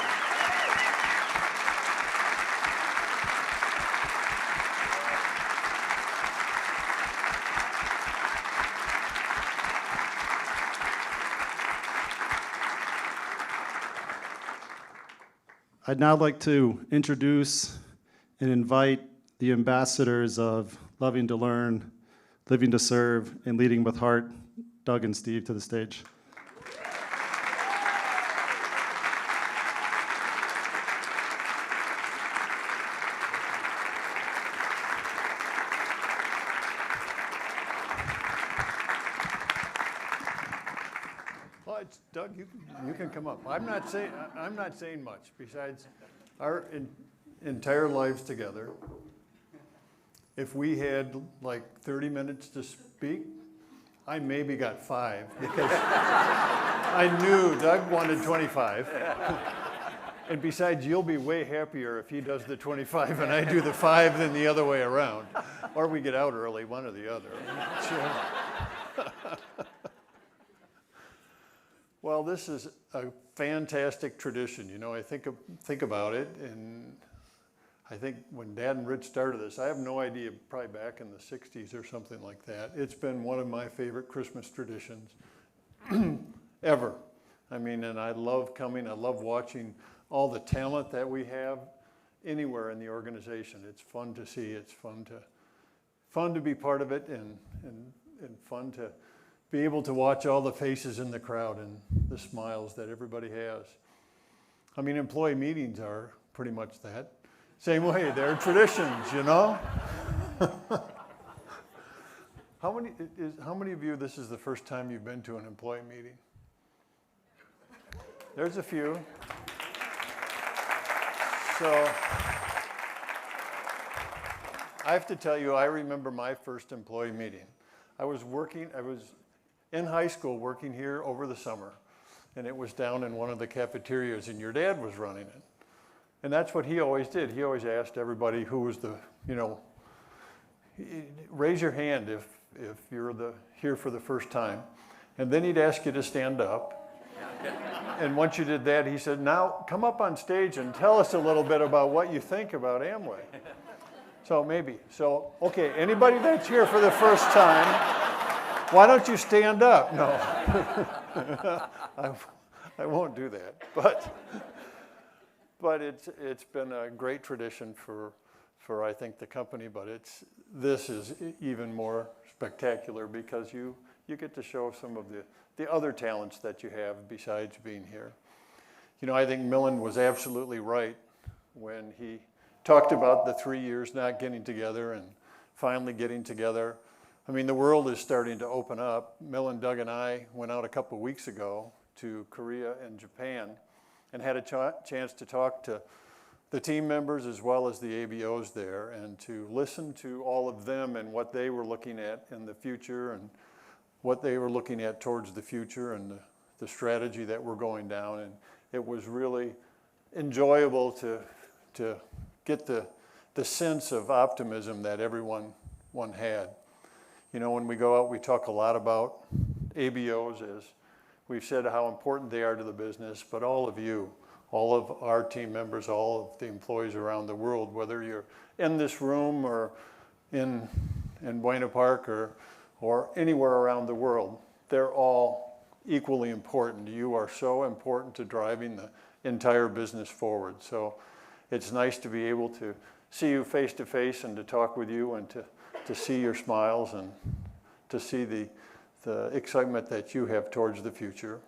I'd now like to introduce and invite the ambassadors of Loving to Learn, Living to Serve, and Leading with Heart, Doug and Steve, to the stage. Well, it's Doug. You can come up. I'm not saying much. Besides, our entire lives together, if we had like 30 minutes to speak, I maybe got 5 because I knew Doug wanted 25. And besides, you'll be way happier if he does the 25 and I do the 5 than the other way around, or we get out early, one or the other. Well, this is a fantastic tradition. You know, I think about it, and I think when Dad and Rich started this, I have no idea, probably back in the 60s or something like that. It's been one of my favorite Christmas traditions ever. I mean, and I love coming, I love watching all the talent that we have anywhere in the organization. It's fun to see, it's fun to be part of it, and fun to be able to watch all the faces in the crowd and the smiles that everybody has. I mean, employee meetings are pretty much that. Same way, they're traditions, you know? How many of you, this is the first time you've been to an employee meeting? There's a few. So, I have to tell you, I remember my first employee meeting. I was in high school working here over the summer, and it was down in one of the cafeterias, and your dad was running it. And that's what he always did. He always asked everybody who was raise your hand if you're here for the first time. And then he'd ask you to stand up. And once you did that, he said, now come up on stage and tell us a little bit about what you think about Amway. So, okay, anybody that's here for the first time, why don't you stand up? No, I won't do that. but it's been a great tradition for I think the company, but this is even more spectacular because you get to show some of the other talents that you have besides being here. You know, I think Millen was absolutely right when he talked about the 3 years not getting together and finally getting together. I mean, the world is starting to open up. Millen, Doug, and I went out a couple weeks ago to Korea and Japan and had a chance to talk to the team members as well as the ABOs there and to listen to all of them and what they were looking at in the future and what they were looking at towards the future and the strategy that we're going down. And it was really enjoyable to get the sense of optimism that everyone had. You know, when we go out, we talk a lot about ABOs, as we've said how important they are to the business, but all of you, all of our team members, all of the employees around the world, whether you're in this room or in Buena Park or anywhere around the world, they're all equally important. You are so important to driving the entire business forward. So it's nice to be able to see you face to face and to talk with you and to see your smiles and to see the excitement that you have towards the future.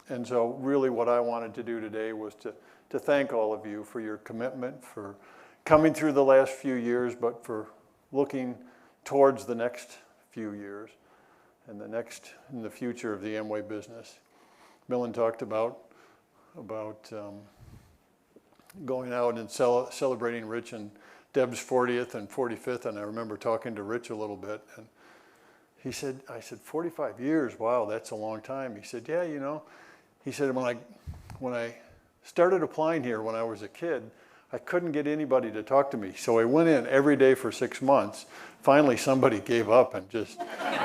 And so really what I wanted to do today was to thank all of you for your commitment, for coming through the last few years, but for looking towards the next few years and in the future of the Amway business. Millen talked about going out and celebrating Rich and Deb's 40th and 45th, and I remember talking to Rich a little bit, and I said, 45 years, wow, that's a long time. He said, yeah, you know, he said, when I started applying here when I was a kid, I couldn't get anybody to talk to me, so I went in every day for 6 months. Finally, somebody gave up and just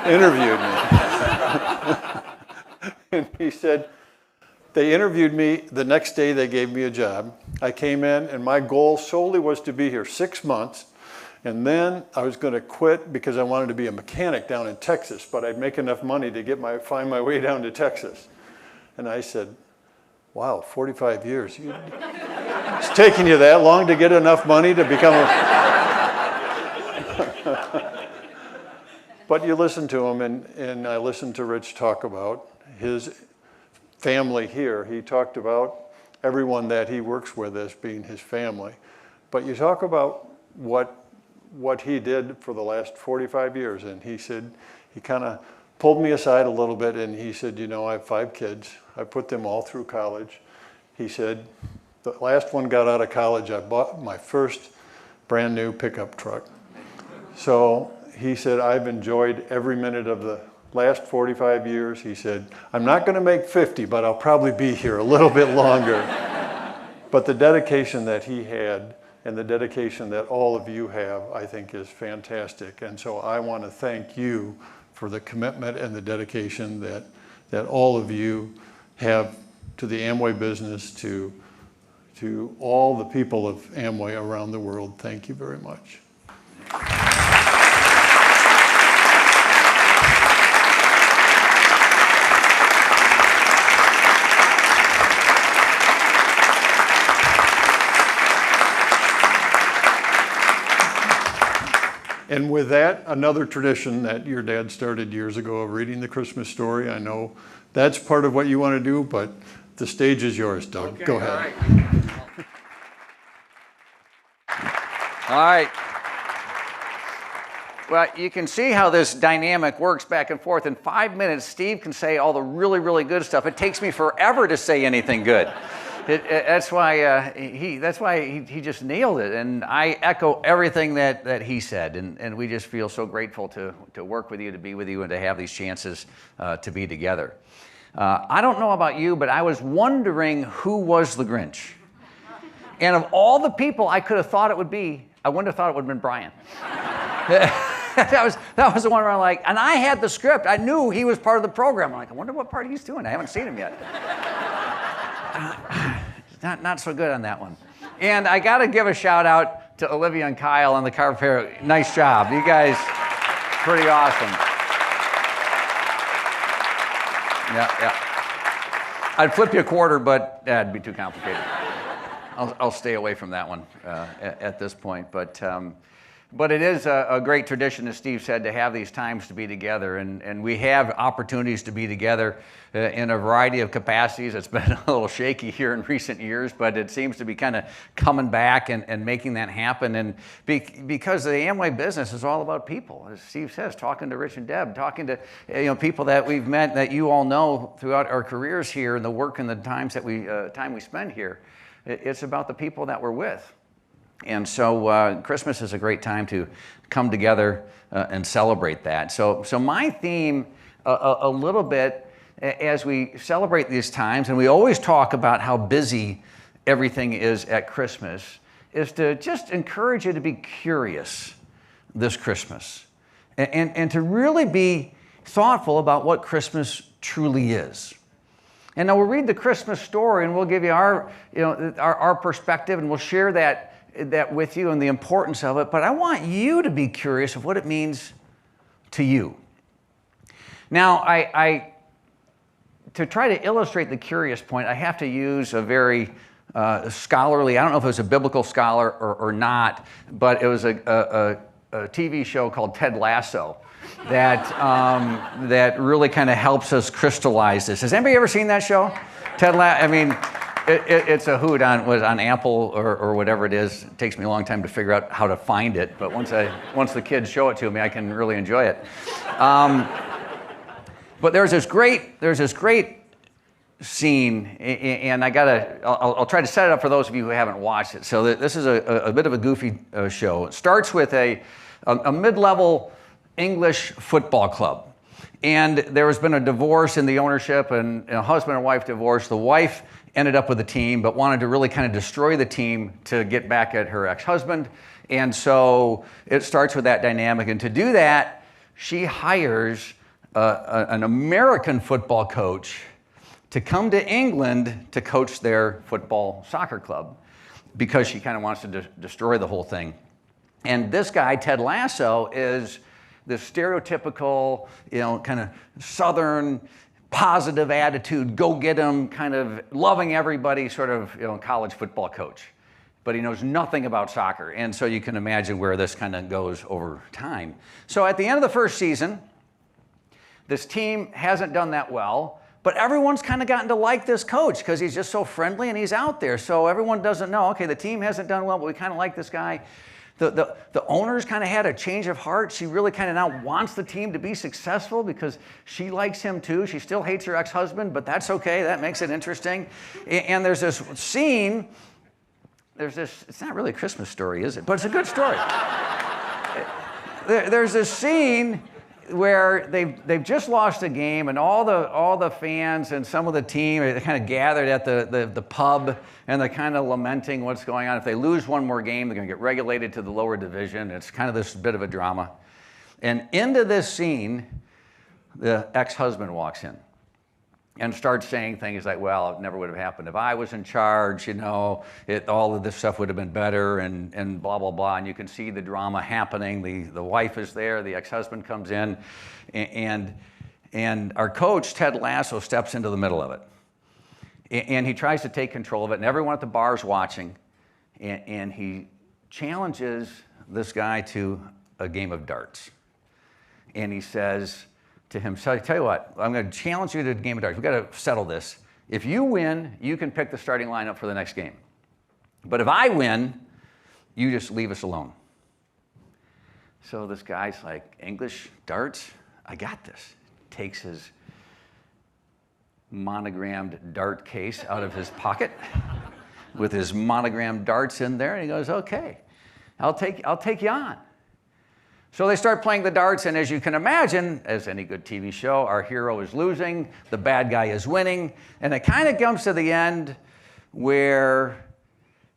interviewed me. And he said, they interviewed me, the next day they gave me a job. I came in and my goal solely was to be here 6 months, and then I was going to quit because I wanted to be a mechanic down in Texas, but I'd make enough money to find my way down to Texas. And I said, wow, 45 years. It's taking you that long to get enough money to become But you listen to him, and I listened to Rich talk about his family here. He talked about everyone that he works with as being his family. But you talk about what he did for the last 45 years, and he said, he kind of pulled me aside a little bit, and he said, you know, I have 5 kids. I put them all through college. He said, the last one got out of college, I bought my first brand new pickup truck. So he said, I've enjoyed every minute of the last 45 years. He said, I'm not going to make 50, but I'll probably be here a little bit longer. But the dedication that he had and the dedication that all of you have, I think, is fantastic. And so I want to thank you for the commitment and the dedication that all of you have to the Amway business, to all the people of Amway around the world. Thank you very much. And with that, another tradition that your dad started years ago of reading the Christmas story. I know that's part of what you want to do, but the stage is yours, Doug. Okay, go ahead. All right. Well, you can see how this dynamic works back and forth. In 5 minutes, Steve can say all the really, really good stuff. It takes me forever to say anything good. That's why he just nailed it, and I echo everything that he said, and we just feel so grateful to work with you, to be with you, and to have these chances to be together. I don't know about you, but I was wondering who was the Grinch, and of all the people I could have thought it would be, I wouldn't have thought it would have been Brian. That was the one where I'm like, and I had the script. I knew he was part of the program. I'm like, I wonder what part he's doing. I haven't seen him yet. Not so good on that one. And I got to give a shout out to Olivia and Kyle on the car repair. Nice job. You guys, pretty awesome. Yeah. I'd flip you a quarter, but that'd be too complicated. I'll stay away from that one at this point. But it is a great tradition, as Steve said, to have these times to be together. And we have opportunities to be together in a variety of capacities. It's been a little shaky here in recent years, but it seems to be kind of coming back and making that happen. And because the Amway business is all about people, as Steve says, talking to Rich and Deb, talking to people that we've met that you all know throughout our careers here and the work and the times that time we spend here. It's about the people that we're with. And so Christmas is a great time to come together and celebrate that. So my theme a little bit as we celebrate these times, and we always talk about how busy everything is at Christmas, is to just encourage you to be curious this Christmas and to really be thoughtful about what Christmas truly is. And now we'll read the Christmas story and we'll give you our perspective, and we'll share that with you and the importance of it, but I want you to be curious of what it means to you. Now, to try to illustrate the curious point, I have to use a very scholarly, I don't know if it was a biblical scholar or not, but it was a TV show called Ted Lasso that really kind of helps us crystallize this. Has anybody ever seen that show? Ted Lasso, I mean, it's a hoot on Apple or whatever it is. It takes me a long time to figure out how to find it, but once the kids show it to me, I can really enjoy it. But there's this great scene, and I'll try to set it up for those of you who haven't watched it. So this is a bit of a goofy show. It starts with a mid-level English football club, and there has been a divorce in the ownership, and a husband and wife divorced. The wife ended up with the team, but wanted to really kind of destroy the team to get back at her ex-husband. And so it starts with that dynamic. And to do that, she hires an American football coach to come to England to coach their soccer club, because she kind of wants to destroy the whole thing. And this guy, Ted Lasso, is the stereotypical, kind of Southern, positive attitude, go get him, kind of loving everybody, sort of college football coach. But he knows nothing about soccer. And so you can imagine where this kind of goes over time. So at the end of the first season, this team hasn't done that well, but everyone's kind of gotten to like this coach because he's just so friendly and he's out there. So everyone doesn't know, okay, the team hasn't done well, but we kind of like this guy. The owners kind of had a change of heart. She really kind of now wants the team to be successful because she likes him too. She still hates her ex-husband, but that's okay. That makes it interesting. And there's this scene. It's not really a Christmas story, is it? But it's a good story. There's this scene where they've just lost a game, and all the fans and some of the team are kind of gathered at the pub, and they're kind of lamenting what's going on. If they lose one more game, they're going to get relegated to the lower division. It's kind of this bit of a drama. And into this scene, the ex-husband walks in and starts saying things like, well, it never would have happened if I was in charge, all of this stuff would have been better, and blah, blah, blah. And you can see the drama happening. The wife is there, the ex-husband comes in, and our coach, Ted Lasso, steps into the middle of it. And he tries to take control of it, and everyone at the bar is watching, and he challenges this guy to a game of darts. And he says to him, so I tell you what, I'm going to challenge you to a game of darts. We've got to settle this. If you win, you can pick the starting lineup for the next game. But if I win, you just leave us alone. So this guy's like, English darts? I got this. Takes his monogrammed dart case out of his pocket with his monogrammed darts in there, and he goes, okay, I'll take you on. So they start playing the darts, and as you can imagine, as any good TV show, our hero is losing, the bad guy is winning, and it kind of comes to the end where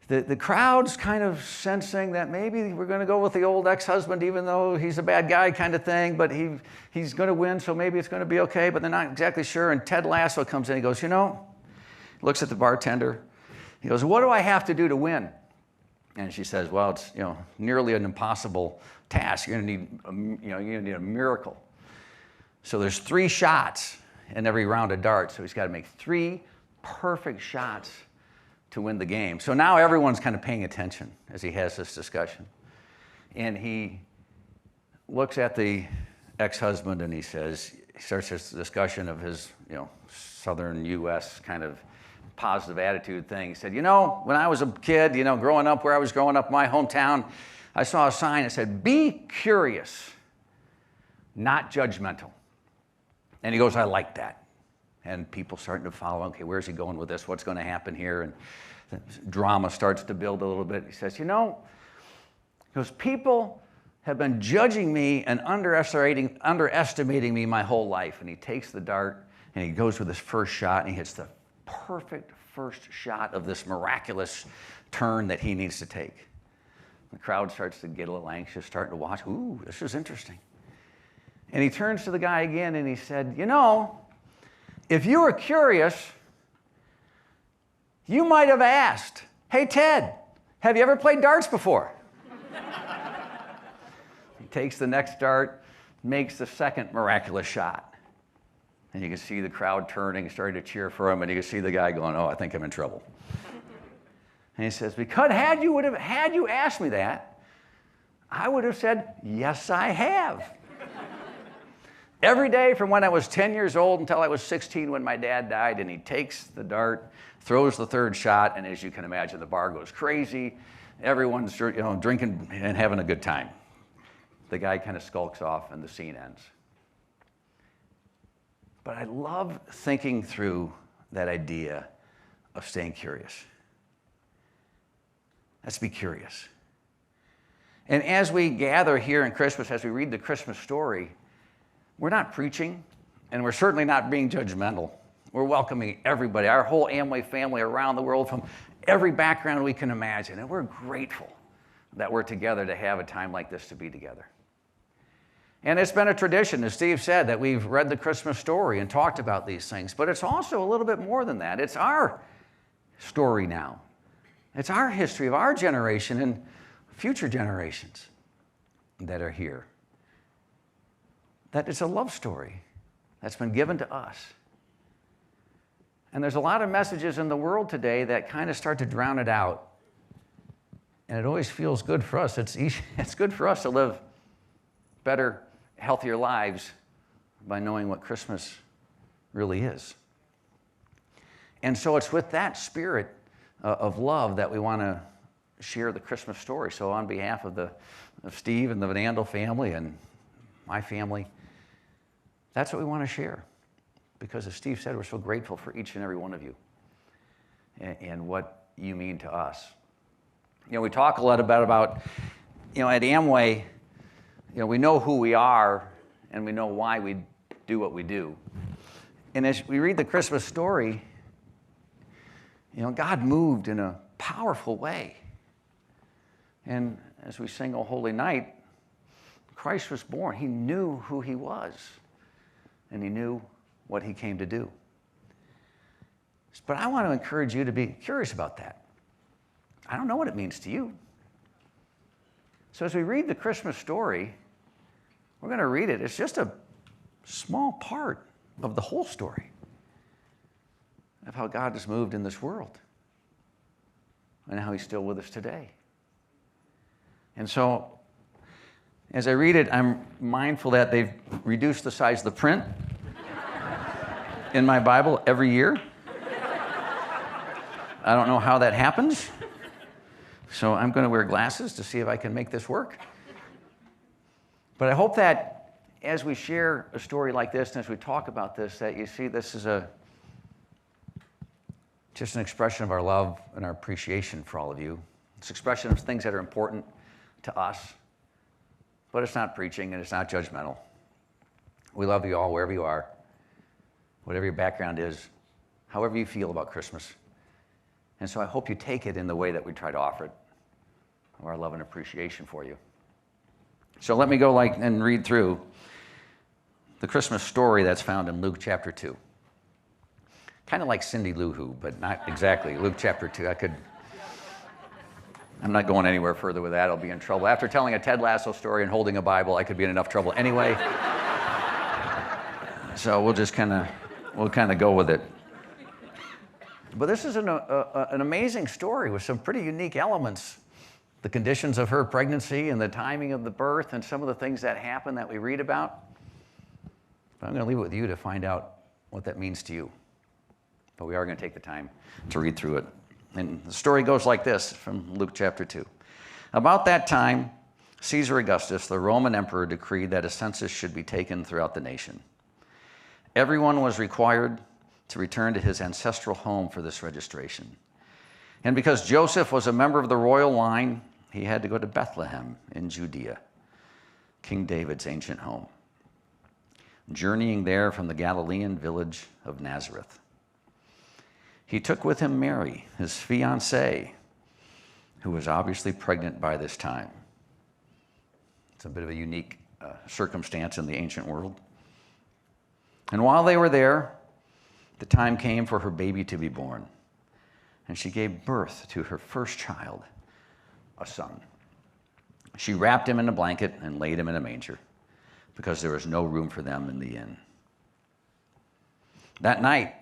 the crowd's kind of sensing that maybe we're going to go with the old ex-husband, even though he's a bad guy kind of thing, but he's going to win, so maybe it's going to be okay, but they're not exactly sure. And Ted Lasso comes in, he goes, looks at the bartender, he goes, what do I have to do to win? And she says, well, it's nearly an impossible task. You're going to need a miracle. So there's 3 shots in every round of darts, so he's got to make 3 perfect shots to win the game. So now everyone's kind of paying attention as he has this discussion. And he looks at the ex-husband and he starts this discussion of his, southern U.S. kind of positive attitude thing. He said, when I was a kid, growing up where I was growing up, my hometown, I saw a sign that said, "Be curious, not judgmental." And he goes, "I like that." And people starting to follow, okay, where's he going with this? What's going to happen here? And the drama starts to build a little bit. He says, because people have been judging me and underestimating me my whole life. And he takes the dart and he goes with his first shot and he hits the perfect first shot of this miraculous turn that he needs to take. The crowd starts to get a little anxious, starting to watch. Ooh, this is interesting. And he turns to the guy again and he said, if you were curious, you might have asked, "Hey, Ted, have you ever played darts before?" He takes the next dart, makes the second miraculous shot. And you can see the crowd turning, starting to cheer for him, and you can see the guy going, "Oh, I think I'm in trouble." And he says, because had you asked me that, I would have said, "Yes, I have." Every day from when I was 10 years old until I was 16 when my dad died, and he takes the dart, throws the third shot, and as you can imagine, the bar goes crazy. Everyone's drinking and having a good time. The guy kind of skulks off and the scene ends. But I love thinking through that idea of staying curious. Let's be curious. And as we gather here in Christmas, as we read the Christmas story, we're not preaching, and we're certainly not being judgmental. We're welcoming everybody, our whole Amway family around the world from every background we can imagine. And we're grateful that we're together to have a time like this to be together. And it's been a tradition, as Steve said, that we've read the Christmas story and talked about these things. But it's also a little bit more than that. It's our story now. It's our history of our generation and future generations that are here. That it's a love story that's been given to us. And there's a lot of messages in the world today that kind of start to drown it out. And it always feels good for us. It's good for us to live better, healthier lives by knowing what Christmas really is. And so it's with that spirit of love that we want to share the Christmas story. So on behalf of Steve and the Van Andel family and my family, that's what we want to share. Because as Steve said, we're so grateful for each and every one of you and what you mean to us. We talk a lot about at Amway, we know who we are and we know why we do what we do. And as we read the Christmas story, God moved in a powerful way. And as we sing O Holy Night, Christ was born. He knew who he was. And he knew what he came to do. But I want to encourage you to be curious about that. I don't know what it means to you. So as we read the Christmas story, we're going to read it. It's just a small part of the whole story of how God has moved in this world and how he's still with us today. And so as I read it, I'm mindful that they've reduced the size of the print in my Bible every year. I don't know how that happens. So I'm going to wear glasses to see if I can make this work. But I hope that as we share a story like this and as we talk about this, that you see this is just an expression of our love and our appreciation for all of you. It's an expression of things that are important to us. But it's not preaching and it's not judgmental. We love you all wherever you are, whatever your background is, however you feel about Christmas. And so I hope you take it in the way that we try to offer it, of our love and appreciation for you. So let me go and read through the Christmas story that's found in Luke chapter 2. Kind of like Cindy Lou Who, but not exactly. Luke chapter 2. I'm not going anywhere further with that. I'll be in trouble. After telling a Ted Lasso story and holding a Bible, I could be in enough trouble anyway. So we'll just kind of go with it. But this is an amazing story with some pretty unique elements. The conditions of her pregnancy and the timing of the birth and some of the things that happen that we read about. But I'm going to leave it with you to find out what that means to you. But we are going to take the time to read through it. And the story goes like this from Luke chapter 2. About that time, Caesar Augustus, the Roman emperor, decreed that a census should be taken throughout the nation. Everyone was required to return to his ancestral home for this registration. And because Joseph was a member of the royal line, he had to go to Bethlehem in Judea, King David's ancient home, journeying there from the Galilean village of Nazareth. He took with him Mary, his fiancée, who was obviously pregnant by this time. It's a bit of a unique circumstance in the ancient world. And while they were there, the time came for her baby to be born. And she gave birth to her first child, a son. She wrapped him in a blanket and laid him in a manger because there was no room for them in the inn. That night,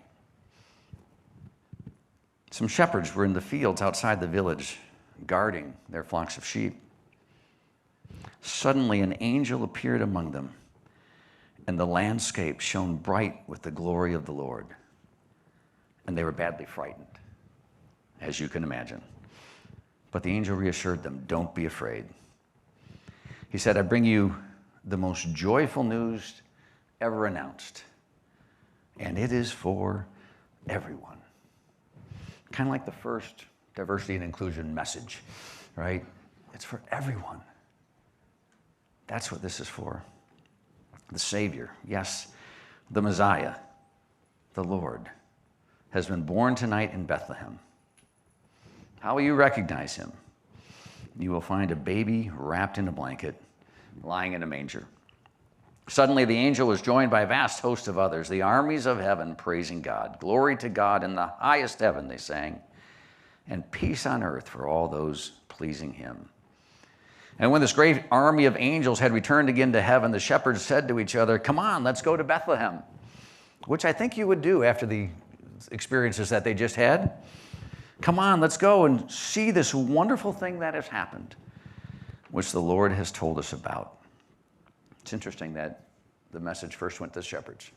some shepherds were in the fields outside the village, guarding their flocks of sheep. Suddenly, an angel appeared among them, and the landscape shone bright with the glory of the Lord. And they were badly frightened, as you can imagine. But the angel reassured them, "Don't be afraid." He said, "I bring you the most joyful news ever announced, and it is for everyone." Kind of like the first diversity and inclusion message, right? It's for everyone. That's what this is for. The Savior, yes, the Messiah, the Lord, has been born tonight in Bethlehem. How will you recognize him? You will find a baby wrapped in a blanket, lying in a manger. Suddenly the angel was joined by a vast host of others, the armies of heaven praising God. "Glory to God in the highest heaven," they sang, "and peace on earth for all those pleasing him." And when this great army of angels had returned again to heaven, the shepherds said to each other, "Come on, let's go to Bethlehem," which I think you would do after the experiences that they just had. Come on, let's go and see this wonderful thing that has happened, which the Lord has told us about. It's interesting that the message first went to the shepherds.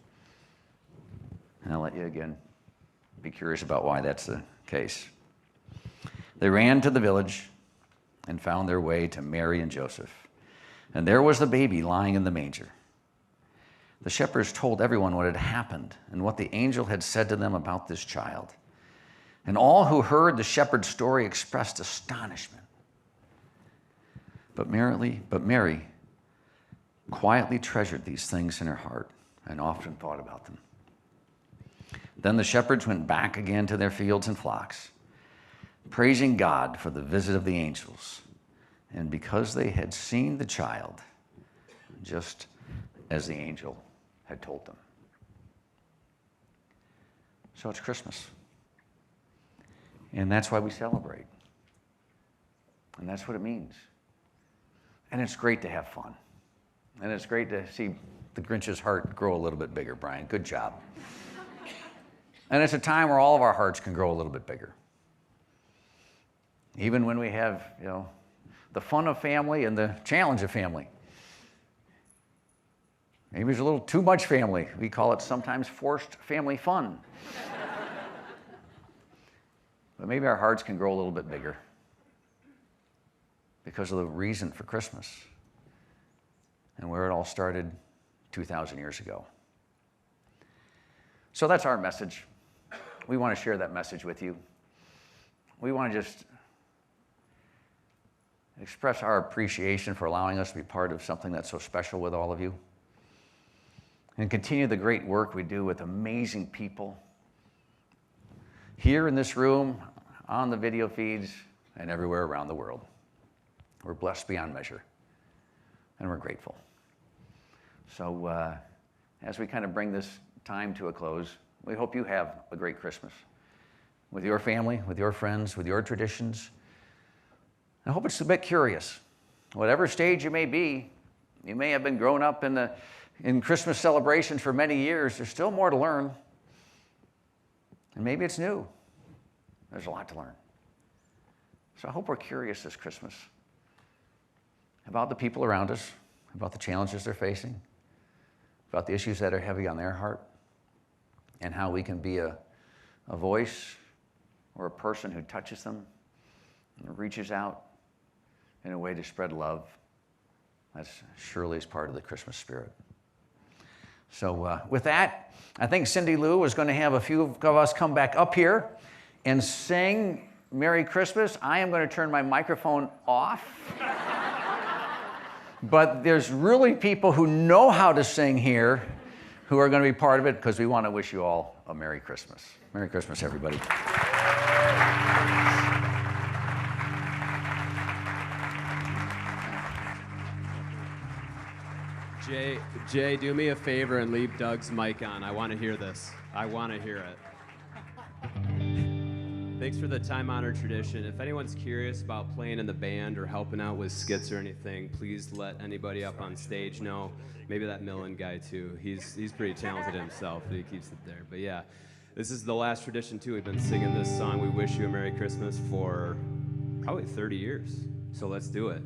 And I'll let you again be curious about why that's the case. They ran to the village and found their way to Mary and Joseph. And there was the baby lying in the manger. The shepherds told everyone what had happened and what the angel had said to them about this child. And all who heard the shepherd's story expressed astonishment. But Mary quietly treasured these things in her heart and often thought about them. Then the shepherds went back again to their fields and flocks, praising God for the visit of the angels, and because they had seen the child, just as the angel had told them. So it's Christmas. And that's why we celebrate. And that's what it means. And it's great to have fun. And it's great to see the Grinch's heart grow a little bit bigger, Brian. Good job. And it's a time where all of our hearts can grow a little bit bigger. Even when we have, the fun of family and the challenge of family. Maybe there's a little too much family. We call it sometimes forced family fun. But maybe our hearts can grow a little bit bigger because of the reason for Christmas and where it all started 2,000 years ago. So that's our message. We want to share that message with you. We want to just express our appreciation for allowing us to be part of something that's so special with all of you, and continue the great work we do with amazing people here in this room, on the video feeds, and everywhere around the world. We're blessed beyond measure, and we're grateful. So as we kind of bring this time to a close, we hope you have a great Christmas with your family, with your friends, with your traditions. I hope it's a bit curious. Whatever stage you may be, you may have been grown up in Christmas celebrations for many years. There's still more to learn. And maybe it's new. There's a lot to learn. So I hope we're curious this Christmas about the people around us, about the challenges they're facing, about the issues that are heavy on their heart, and how we can be a voice or a person who touches them and reaches out in a way to spread love. That's surely is part of the Christmas spirit. So with that, I think Cindy Lou is going to have a few of us come back up here and sing Merry Christmas. I am going to turn my microphone off. But there's really people who know how to sing here who are going to be part of it, because we want to wish you all a Merry Christmas. Merry Christmas, everybody. Jay, do me a favor and leave Doug's mic on. I want to hear this. I want to hear it. Thanks for the time-honored tradition. If anyone's curious about playing in the band or helping out with skits or anything, please let anybody up on stage know. Maybe that Millen guy too. He's pretty talented himself, but he keeps it there. But yeah, this is the last tradition too. We've been singing this song, We Wish You a Merry Christmas, for probably 30 years. So let's do it.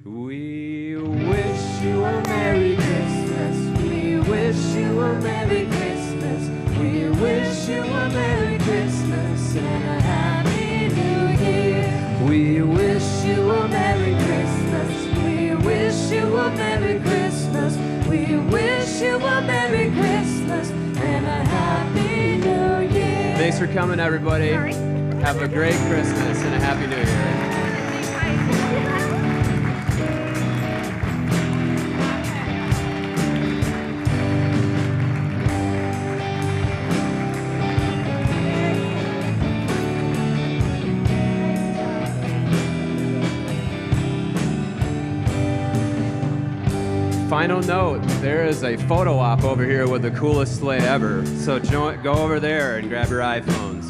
We wish you a Merry Christmas. We wish you a Merry Christmas. We wish you a Merry Christmas and a Happy New Year. We wish you a Merry Christmas. We wish you a Merry Christmas. We wish you a Merry Christmas and a Happy New Year. Thanks for coming, everybody. Have a great Christmas and a Happy New Year. Final note, there is a photo op over here with the coolest sleigh ever. So go over there and grab your iPhones.